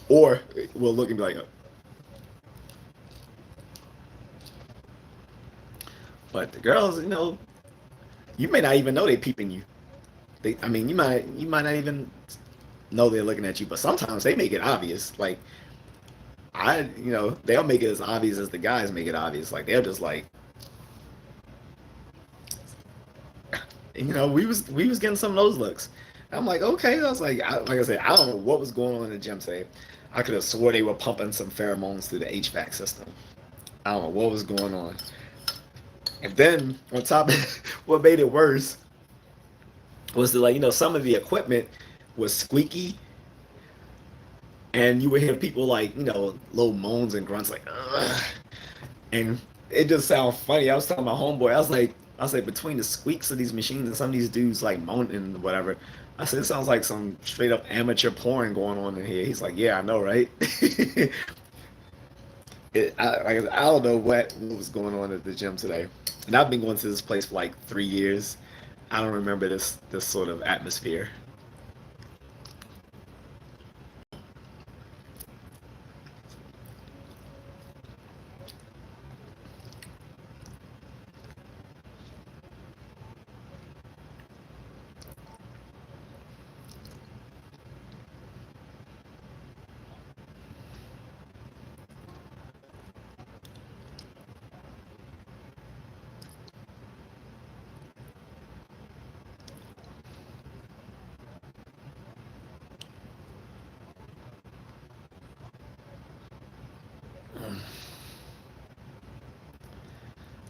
or we'll look and be like, but the girls, you may not even know they peeping you. I mean, you might not even know they're looking at you, but sometimes they make it obvious. Like they'll make it as obvious as the guys make it obvious. Like they're just like, we was getting some of those looks. I'm like, okay. I was like I said, I don't know what was going on in the gym today. I could have swore they were pumping some pheromones through the HVAC system. I don't know what was going on. And then on top of what made it worse was that, like, some of the equipment was squeaky, and you would hear people like, little moans and grunts like, ugh. And it just sounded funny. I was telling my homeboy, I was like, between the squeaks of these machines and some of these dudes like moaning and whatever, I said, it sounds like some straight up amateur porn going on in here. He's like, yeah, I know, right? I don't know what was going on at the gym today. And I've been going to this place for like 3 years. I don't remember this sort of atmosphere.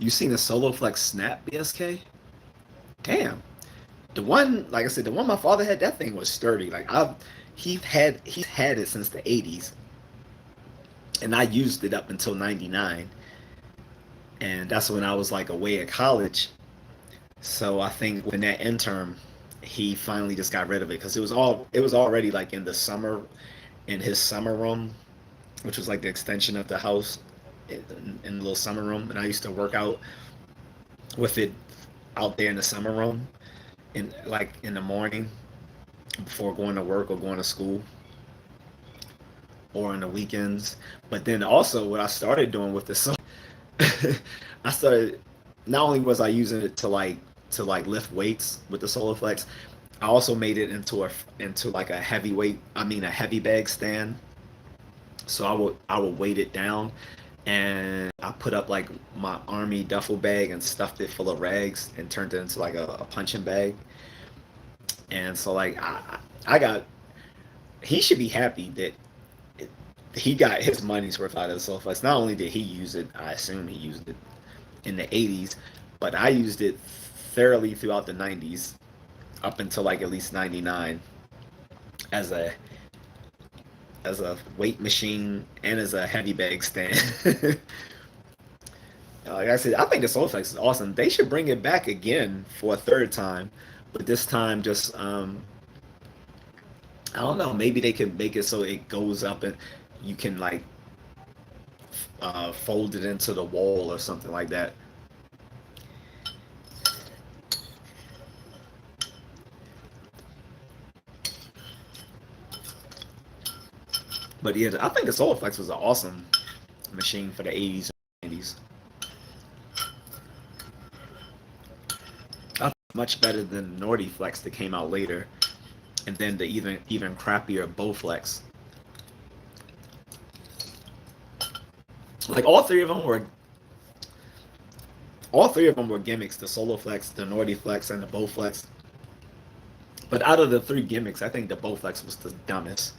You seen a solo flex snap, BSK? Damn. The one, like I said, the one my father had, that thing was sturdy. Like he's had it since the 80s, and I used it up until 99, and that's when I was like away at college. So I think when that intern, he finally just got rid of it because it was already like in the summer in his summer room, which was like the extension of the house in the little summer room, and I used to work out with it out there in the summer room in like in the morning before going to work or going to school or on the weekends. But then also what I started doing with this, I started not only was I using it to like lift weights with the Solar Flex, I also made it into like a heavyweight, I mean a heavy bag stand. So I would weight it down, and I put up like my army duffel bag and stuffed it full of rags and turned it into like a punching bag. And so like I got he should be happy that it, he got his money's worth out of the Soulflex. Not only did he use it, I assume he used it in the 80s, but I used it thoroughly throughout the 90s up until like at least 99 as a weight machine and as a heavy bag stand. Like I said, I think the Soulflex is awesome. They should bring it back again for a third time, but this time just I don't know. Maybe they could make it so it goes up and you can like fold it into the wall or something like that. But yeah, I think the Solarflex was an awesome machine for the 80s and 90s. I think it's much better than the Nordiflex that came out later, and then the even crappier Bowflex. Like all three of them were gimmicks: the Soloflex, the Nordiflex, and the Bowflex. But out of the three gimmicks, I think the Bowflex was the dumbest.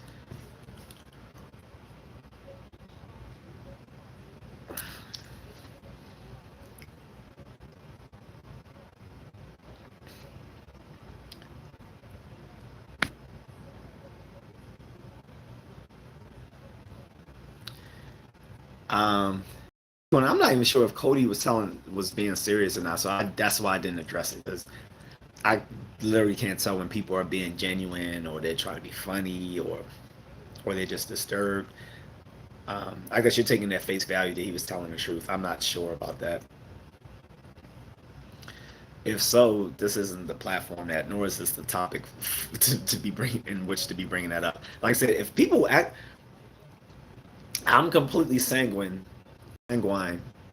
Um, Well, I'm not even sure if Cody was being serious or not, so that's why I didn't address it because I literally can't tell when people are being genuine or they're trying to be funny or they're just disturbed. I guess you're taking that face value that he was telling the truth. I'm not sure about that. If so, this isn't the platform that, nor is this the topic to be bringing in which to be bringing that up. Like I said, if people act, I'm completely sanguine,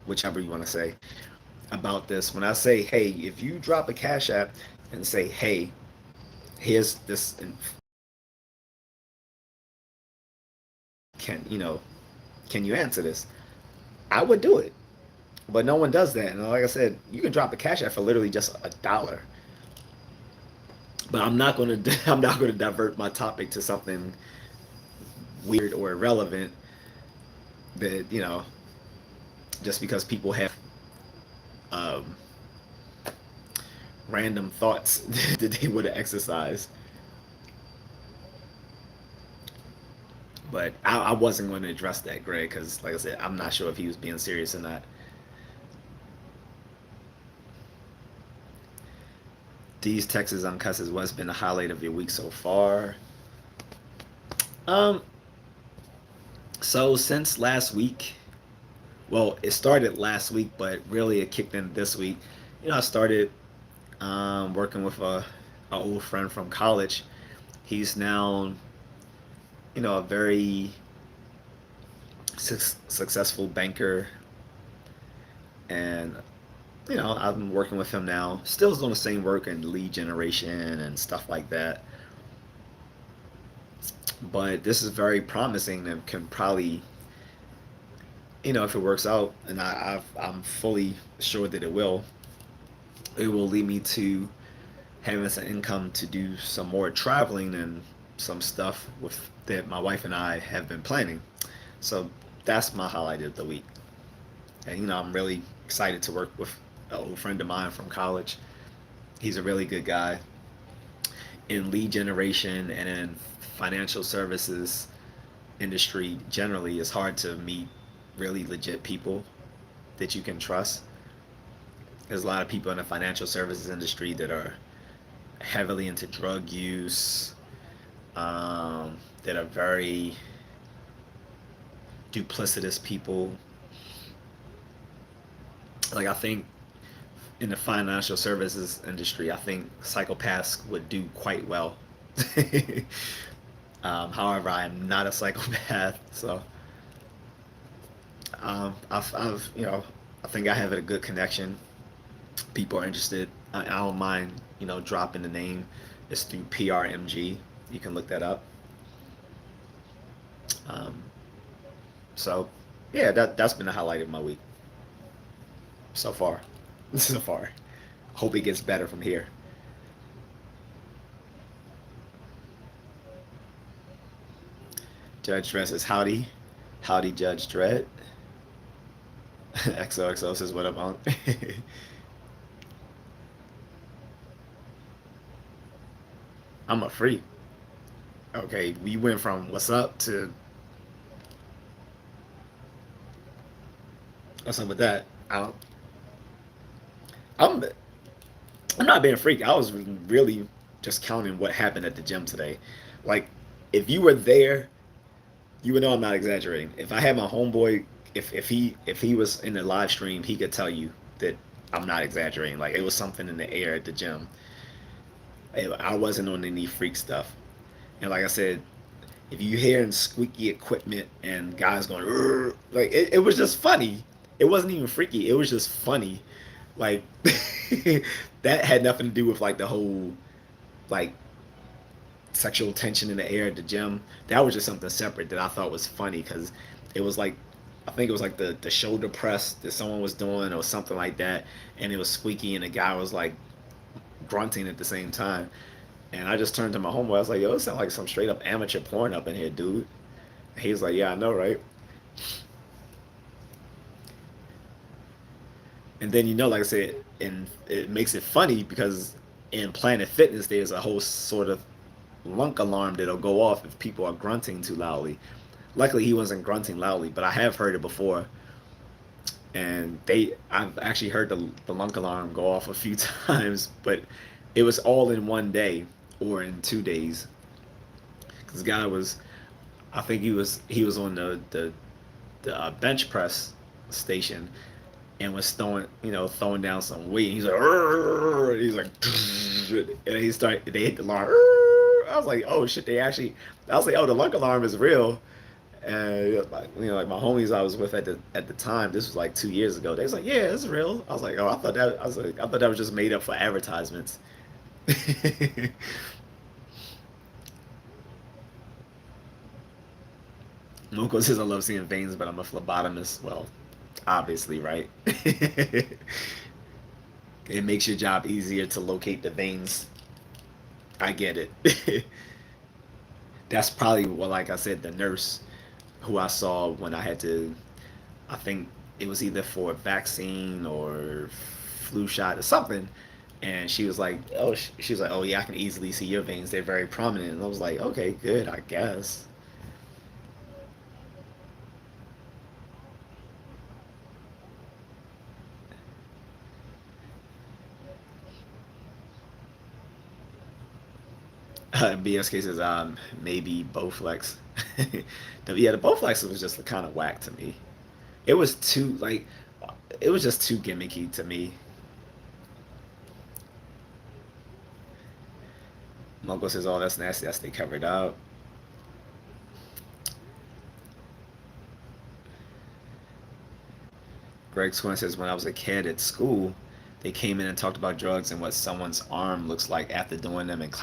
whichever you want to say, about this. When I say, hey, if you drop a Cash App and say, hey, here's this, can can you answer this? I would do it, but no one does that. And like I said, you can drop a Cash App for literally just $1. But I'm not going to I'm not going to divert my topic to something weird or irrelevant that just because people have um, random thoughts that they would have exercised. But I wasn't going to address that, Greg, because like I said, I'm not sure if he was being serious or not. These Texas Uncusses, what's been the highlight of your week so far? Um, so since last week, well, it started last week, but really it kicked in this week. I started working with a old friend from college. He's now, a very successful banker, and I've been working with him now. Still doing the same work in lead generation and stuff like that. But this is very promising and can probably, if it works out, and I'm fully sure that it will lead me to having some income to do some more traveling and some stuff with that my wife and I have been planning. So that's my highlight of the week. And I'm really excited to work with an old friend of mine from college. He's a really good guy in lead generation and in financial services industry generally. It's hard to meet really legit people that you can trust. There's a lot of people in the financial services industry that are heavily into drug use, that are very duplicitous people. Like I think in the financial services industry, I think psychopaths would do quite well. However, I am not a psychopath, so I think I have a good connection. People are interested. I don't mind, dropping the name. It's through PRMG. You can look that up. Um, so, yeah, that's been the highlight of my week so far. So far. Hope it gets better from here. Judge Dredd says howdy, howdy Judge Dredd. XOXO says what up, Unc. I'm a freak. Okay, we went from what's up to what's up with that. I'm I'm not being a freak. I was really just counting what happened at the gym today. Like, if you were there, you would know I'm not exaggerating. If I had my homeboy, if he was in the live stream, he could tell you that I'm not exaggerating. Like, it was something in the air at the gym. I wasn't on any freak stuff. And like I said, if you hearing squeaky equipment and guys going, "Rrr," like it was just funny. It wasn't even freaky. It was just funny. Like that had nothing to do with like the whole like sexual tension in the air at the gym. That was just something separate that I thought was funny because it was like I think it was like the shoulder press that someone was doing or something like that, and it was squeaky and the guy was like grunting at the same time. And I just turned to my homeboy. I was like, "Yo, it sounds like some straight up amateur porn up in here, dude." And he was like, "Yeah, I know, right?" And then like I said, and it makes it funny because in Planet Fitness, there's a whole sort of lunk alarm that'll go off if people are grunting too loudly. Luckily, he wasn't grunting loudly, but I have heard it before, and I've actually heard the lunk alarm go off a few times, but it was all in one day or in 2 days. Because the guy was, I think he was on the bench press station and was throwing down some weight. He's like, "Arr!" He's like, and they hit the alarm. Arr! I was like, oh shit, I was like, oh, the lunk alarm is real. And like my homies I was with at the time, this was like 2 years ago. They was like, yeah, it's real. I was like, oh, I thought that was just made up for advertisements. Moko says I love seeing veins, but I'm a phlebotomist. Well, obviously, right? It makes your job easier to locate the veins. I get it. That's probably what, like I said, the nurse who I saw when I had to, I think it was either for a vaccine or flu shot or something. And she was like, oh, she was like, oh yeah, I can easily see your veins. They're very prominent. And I was like, okay, good, I guess. BSK says, maybe Bowflex. Yeah, the Bowflex was just kind of whack to me. It was too like, it was just too gimmicky to me. Monko says, "Oh, that's nasty. That's they covered up." Greg Swin says, "When I was a kid at school, they came in and talked about drugs and what someone's arm looks like after doing them, and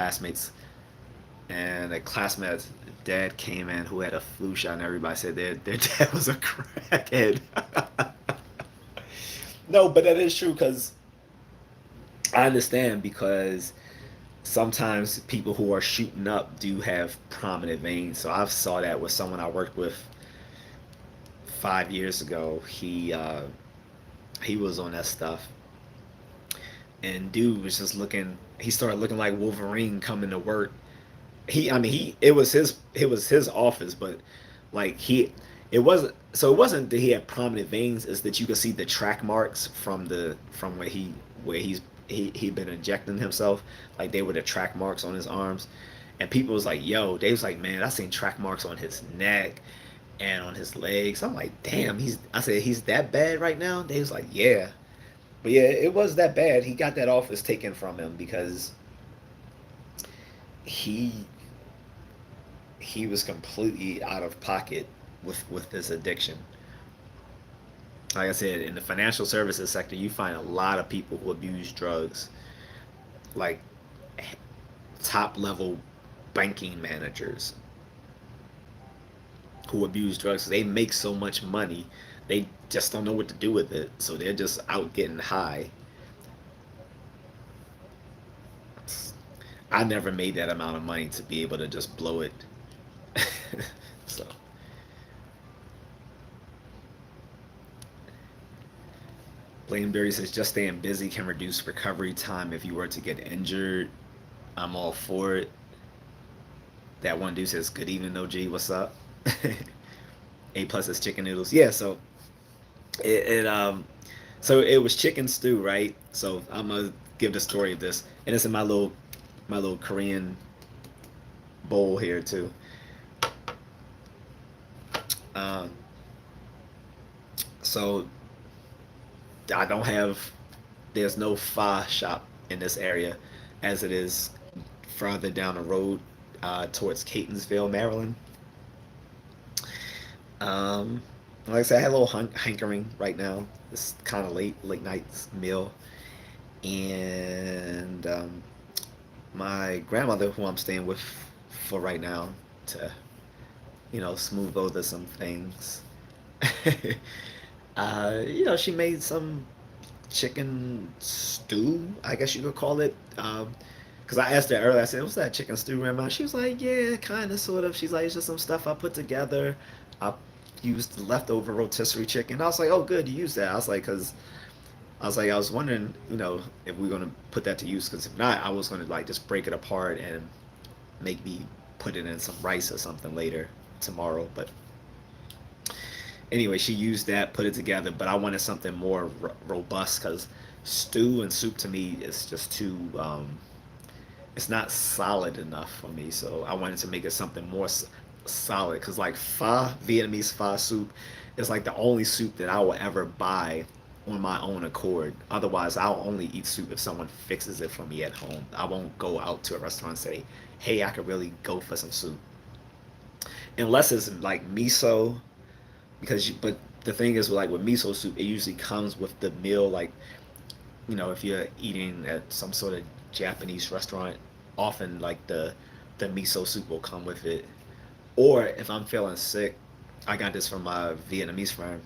a classmate's dad came in who had a flu shot, and everybody said their dad was a crackhead." No, but that is true because I understand because sometimes people who are shooting up do have prominent veins. So I've saw that with someone I worked with 5 years ago. He was on that stuff, and dude was just looking. He started looking like Wolverine coming to work. I mean, it was his office, but like it wasn't that he had prominent veins. It's that you could see the track marks from where he's he'd been injecting himself. Like they were the track marks on his arms, and people was like, "Yo," they was like, "Man, I seen track marks on his neck and on his legs." I'm like, "Damn, he's." I said, "He's that bad right now?" They was like, "Yeah." But yeah, it was that bad. He got that office taken from him because he he was completely out of pocket with this addiction. Like I said, in the financial services sector, you find a lot of people who abuse drugs, like top level banking managers who abuse drugs. They make so much money, they just don't know what to do with it. So they're just out getting high. I never made that amount of money to be able to just blow it. So Blameberry says just staying busy can reduce recovery time if you were to get injured. I'm all for it. That one dude says, "Good evening, OG. What's up?" A plus is chicken noodles. Yeah, so it so it was chicken stew, right? So I'm gonna give the story of this, and it's in my little Korean bowl here too. Um, so I don't have there's no pho shop in this area, as it is further down the road towards Catonsville, Maryland. Um, like I said, I had a little hankering right now. It's kind of late night meal, and my grandmother, who I'm staying with for right now, to smooth over some things. She made some chicken stew, I guess you could call it. Because I asked her earlier, I said, "What's that chicken stew, Grandma?" She was like, "Yeah, kind of, sort of." She's like, "It's just some stuff I put together. I used leftover rotisserie chicken." I was like, "Oh, good, you used that." I was wondering, if we are gonna put that to use. Because if not, I was gonna like just break it apart and maybe put it in some rice or something later tomorrow. But anyway, she used that, put it together. But I wanted something more robust because stew and soup to me is just too. It's not solid enough for me. So I wanted to make it something more solid. Because like pho, Vietnamese pho soup, is like the only soup that I will ever buy on my own accord. Otherwise, I'll only eat soup if someone fixes it for me at home. I won't go out to a restaurant and say, "Hey, I could really go for some soup," unless it's like miso. But the thing is, like with miso soup, it usually comes with the meal. Like, if you're eating at some sort of Japanese restaurant, often like the miso soup will come with it. Or if I'm feeling sick, I got this from my Vietnamese friend.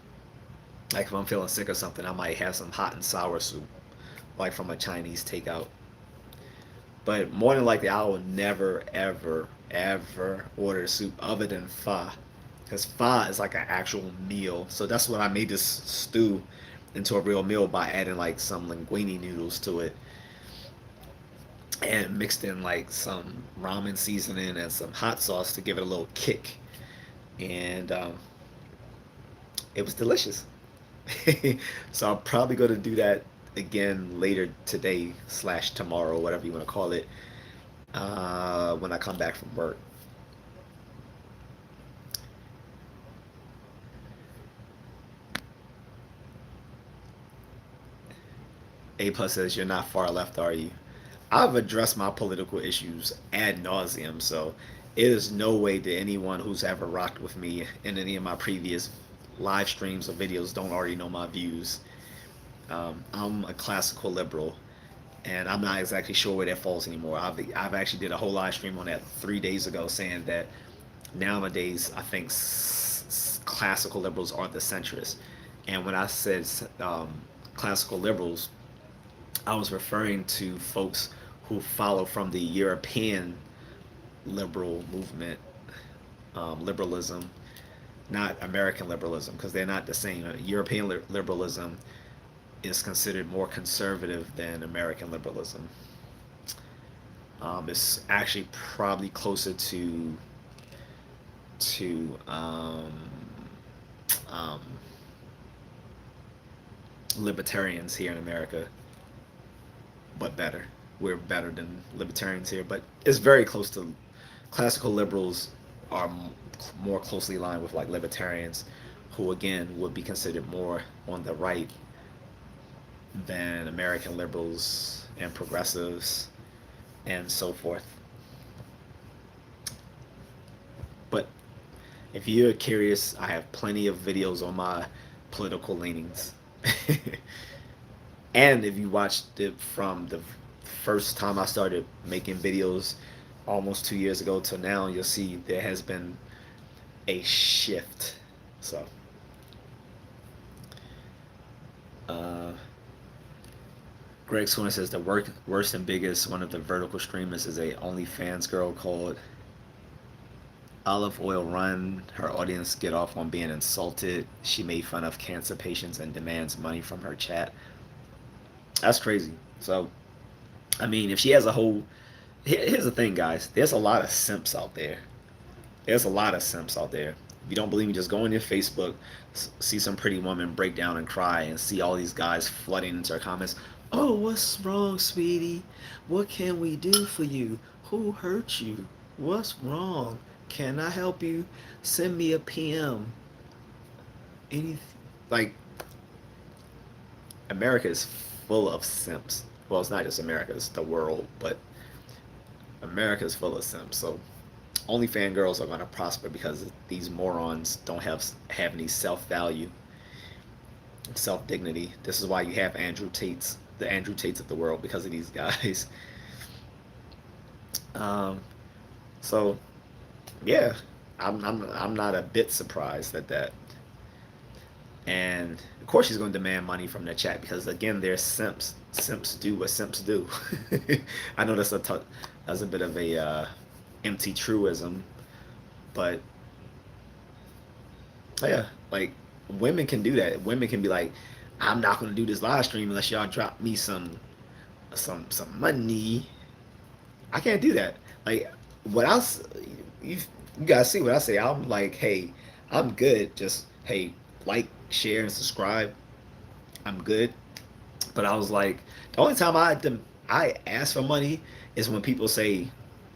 Like if I'm feeling sick or something, I might have some hot and sour soup, like from a Chinese takeout. But more than likely, I will never, ever, ever order soup other than pho. Because pho is like an actual meal. So that's what I made this stew into a real meal by adding like some linguine noodles to it and mixed in like some ramen seasoning and some hot sauce to give it a little kick. And it was delicious. So I'm probably going to do that again later today slash tomorrow, whatever you want to call it, when I come back from work. A plus says you're not far left, are you? I've addressed my political issues ad nauseum, so it is no way that anyone who's ever rocked with me in any of my previous live streams or videos don't already know my views. I'm a classical liberal, and I'm not exactly sure where that falls anymore. I've actually did a whole live stream on that 3 days ago, saying that nowadays I think classical liberals are the centrists, and when I said classical liberals, I was referring to folks who follow from the European liberal movement, liberalism, not American liberalism, because they're not the same. European liberalism is considered more conservative than American liberalism. It's actually probably closer to um, libertarians here in America but better. We're better than libertarians here, but it's very close to classical liberals are more closely aligned with like libertarians, who again would be considered more on the right than American liberals and progressives and so forth. But if you're curious, I have plenty of videos on my political leanings. And if you watched it from the first time I started making videos almost 2 years ago to now, you'll see there has been a shift. So, uh, Greg Swinner says the worst and biggest one of the vertical streamers is a OnlyFans girl called Olive Oil Run. Her audience get off on being insulted. She made fun of cancer patients and demands money from her chat. That's crazy. So, I mean, if she has a whole. Here's the thing, guys. There's a lot of simps out there. There's a lot of simps out there. If you don't believe me, just go on your Facebook, see some pretty woman break down and cry, and see all these guys flooding into her comments. Oh, what's wrong, sweetie? What can we do for you? Who hurt you? What's wrong? Can I help you? Send me a PM. Anything. Like, America is full of simps. Well, it's not just America, it's the world, but America is full of simps. So only fangirls are going to prosper because these morons don't have any self-value, self-dignity. This is why you have the Andrew Tates of the world, because of these guys. Um, so yeah, I'm not a bit surprised at that. And of course, she's going to demand money from the chat because again, they're simps. Simps do what simps do. I know that's a bit of a empty truism, but yeah, like women can do that. Women can be like, I'm not going to do this live stream unless y'all drop me some money. I can't do that. Like what else? You guys see what I say? I'm like, hey, I'm good. Just hey, like, share, and subscribe. I'm good. But I was like, the only time I ask for money is when people say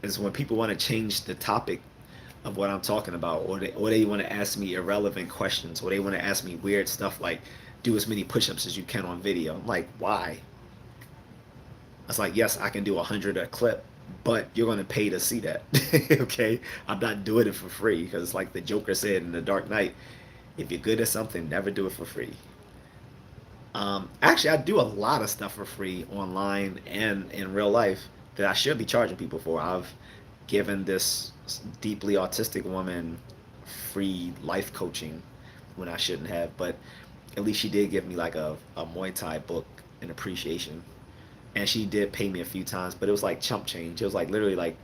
is when people want to change the topic of what I'm talking about, or they want to ask me irrelevant questions, or they want to ask me weird stuff like do as many push-ups as you can on video. I'm like, why? It's like, yes, I can do 100 a clip, but you're gonna pay to see that. Okay, I'm not doing it for free because, like the Joker said in The Dark Knight, if you're good at something, never do it for free. Actually, I do a lot of stuff for free online and in real life that I should be charging people for. I've given this deeply autistic woman free life coaching when I shouldn't have, but at least she did give me like a Muay Thai book in appreciation. And she did pay me a few times, but it was like chump change. It was like literally like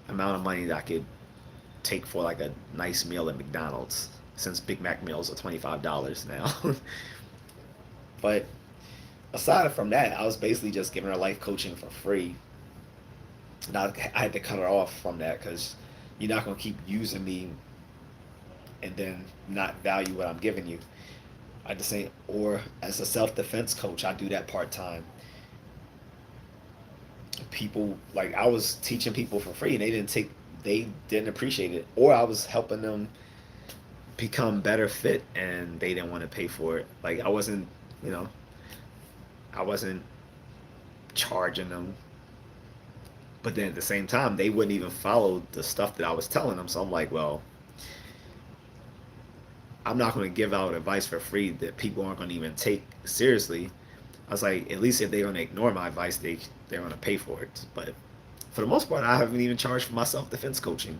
amount of money that I could take for like a nice meal at McDonald's, since Big Mac meals are $25 now. But aside from that, I was basically just giving her life coaching for free. Now I had to cut her off from that because you're not gonna keep using me and then not value what I'm giving you. I just say, or as a self defense coach, I do that part time. People like I was teaching people for free and they didn't appreciate it, or I was helping them become better fit and they didn't want to pay for it. Like you know, I wasn't charging them, but then at the same time they wouldn't even follow the stuff that I was telling them. So I'm like, well, I'm not going to give out advice for free that people aren't going to even take seriously. I was like, at least if they're going to ignore my advice, they're going to pay for it. But for the most part, I haven't even charged for my self defense coaching,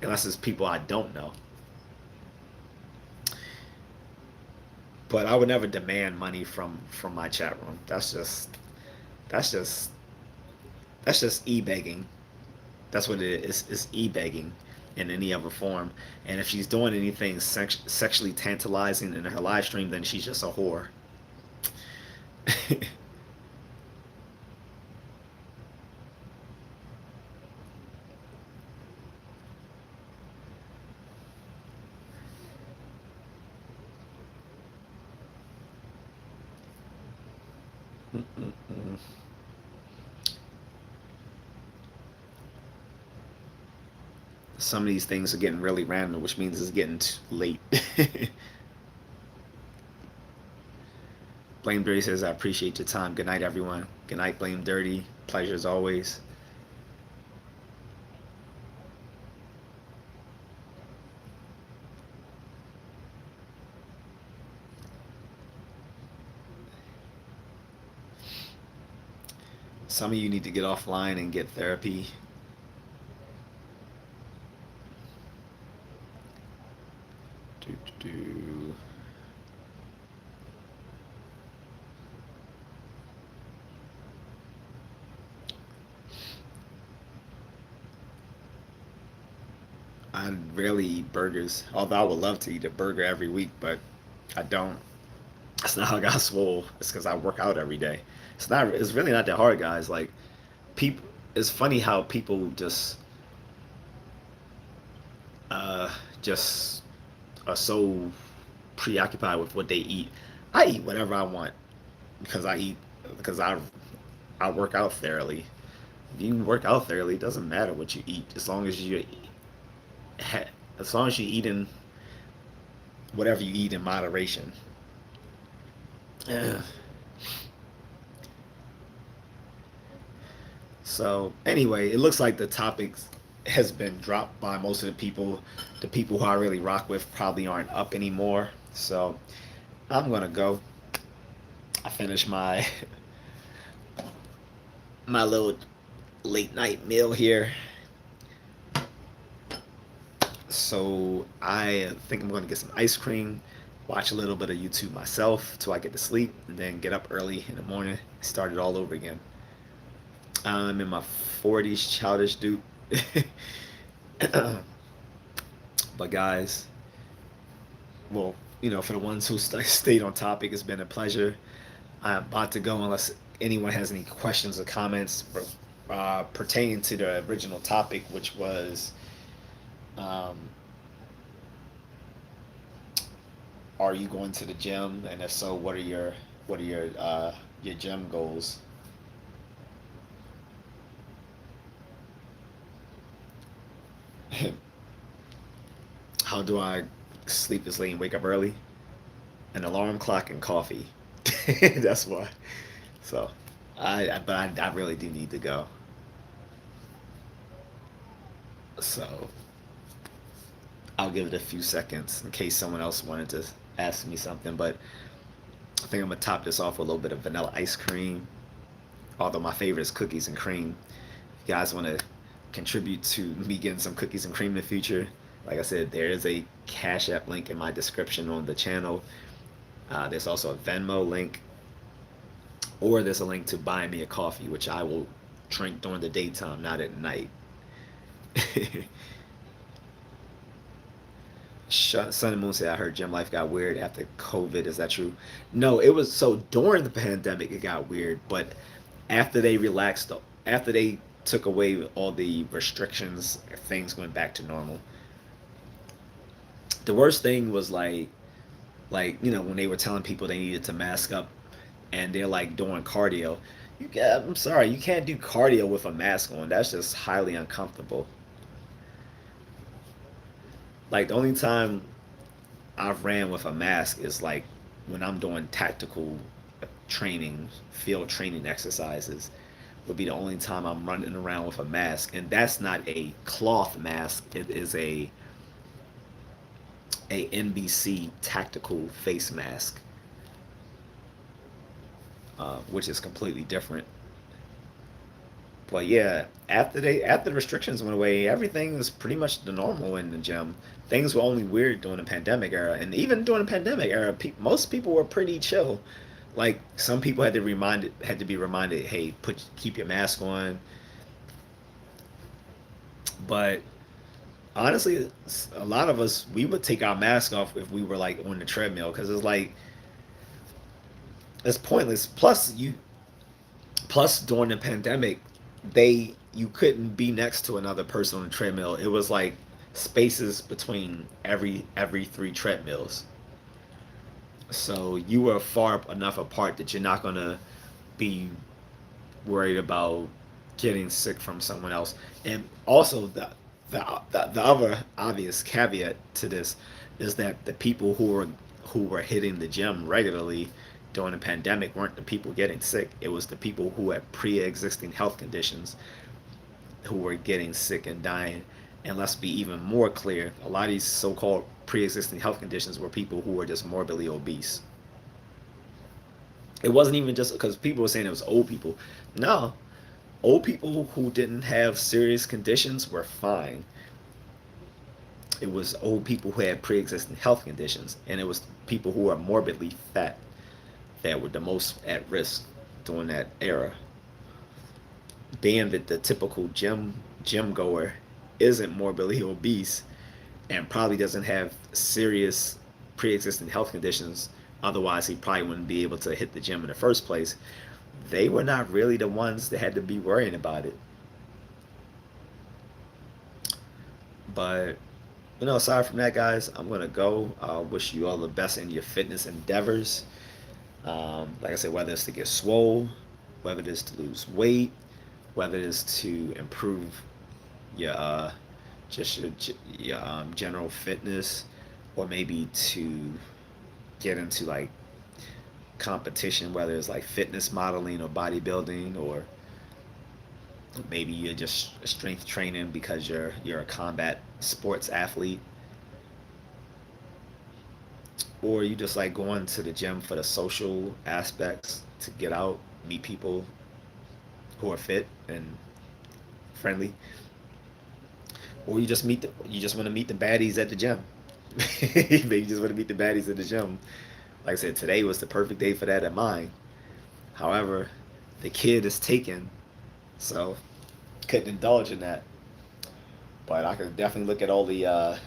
unless it's people I don't know. But I would never demand money from my chat room. That's just that's just e-begging. That's what it is. It's e-begging in any other form. And if she's doing anything sexually tantalizing in her live stream, then she's just a whore. Mm-mm-mm. Some of these things are getting really random, which means it's getting late. Blame Dirty says, I appreciate your time. Good night, everyone. Good night, Blame Dirty. Pleasure as always. Some of you need to get offline and get therapy. Do, do, do. I rarely eat burgers, although I would love to eat a burger every week, but I don't. That's not how I got swole. It's because I work out every day. It's not. It's really not that hard, guys. Like people. It's funny how people uh, just are so preoccupied with what they eat. I eat whatever I want because I work out thoroughly. If you work out thoroughly, it doesn't matter what you eat as long as you're eating whatever you eat in moderation. Yeah. So anyway, it looks like the topic has been dropped by most of the people. The people who I really rock with probably aren't up anymore. So I'm gonna go. I finished my little late night meal here. So I think I'm gonna get some ice cream, watch a little bit of YouTube myself till I get to sleep, and then get up early in the morning, start it all over again. I'm in my 40s, childish dude. But guys, well, for the ones who stayed on topic, it's been a pleasure. I'm about to go unless anyone has any questions or comments pertaining to the original topic, which was, um, are you going to the gym? And if so, what are your gym goals? How do I sleep this late and wake up early? An alarm clock and coffee. That's why. So, but I really do need to go. So I'll give it a few seconds in case someone else wanted to ask me something. But I think I'm gonna top this off with a little bit of vanilla ice cream. Although my favorite is cookies and cream. If you guys want to contribute to me getting some cookies and cream in the future, like I said, there is a Cash App link in my description on the channel. There's also a Venmo link, or there's a link to buy me a coffee, which I will drink during the daytime, not at night. Sun and Moon said, I heard gym life got weird after COVID. Is that true? No, it was so during the pandemic it got weird, but after they relaxed, after they took away all the restrictions, things went back to normal. The worst thing was when they were telling people they needed to mask up, and they're like doing cardio. I'm sorry, you can't do cardio with a mask on. That's just highly uncomfortable. Like the only time I've ran with a mask is like when I'm doing tactical training, field training exercises. Would be the only time I'm running around with a mask, and that's not a cloth mask. It is a NBC tactical face mask, which is completely different. But yeah, after the restrictions went away, everything was pretty much the normal in the gym. Things were only weird during the pandemic era, and even during the pandemic era, most people were pretty chill. Like some people had to be reminded, hey, keep your mask on. But honestly, a lot of us we would take our mask off if we were like on the treadmill because it's like it's pointless. Plus during the pandemic, you couldn't be next to another person on the treadmill. It was like spaces between every three treadmills. So you were far enough apart that you're not gonna be worried about getting sick from someone else. And also the other obvious caveat to this is that the people who were hitting the gym regularly during the pandemic weren't the people getting sick. It was the people who had pre-existing health conditions who were getting sick and dying. And let's be even more clear, a lot of these so-called pre-existing health conditions were people who were just morbidly obese. It wasn't even just because people were saying it was old people. No, old people who didn't have serious conditions were fine. It was old people who had pre-existing health conditions, and it was people who were morbidly fat that were the most at risk during that era. Being that the typical gym goer isn't morbidly obese and probably doesn't have serious pre-existing health conditions, otherwise he probably wouldn't be able to hit the gym in the first place. They were not really the ones that had to be worrying about it. But aside from that, guys, I'm gonna go. I wish you all the best in your fitness endeavors. Like I said, whether it's to get swole, whether it is to lose weight, whether it is to improve your just your general fitness, or maybe to get into like competition, whether it's like fitness modeling or bodybuilding, or maybe you're just strength training because you're a combat sports athlete, or you just like going to the gym for the social aspects to get out, meet people who are fit and friendly, or you just want to meet the baddies at the gym. Maybe you just want to meet the baddies at the gym. Like I said, today was the perfect day for that at mine. However, the kid is taken, so couldn't indulge in that. But I could definitely look at all the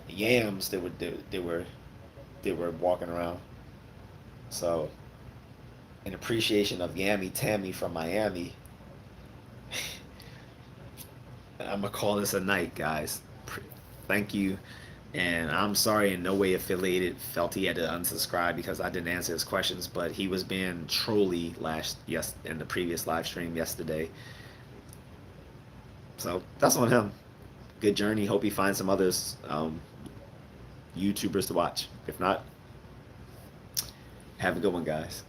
yams that were walking around. So, in appreciation of Yammy Tammy from Miami, I'm gonna call this a night, guys. Thank you, and I'm sorry in no way affiliated. Felt he had to unsubscribe because I didn't answer his questions, but he was being trolly in the previous live stream yesterday. So that's on him. Good journey. Hope he finds some others YouTubers to watch. If not, have a good one, guys.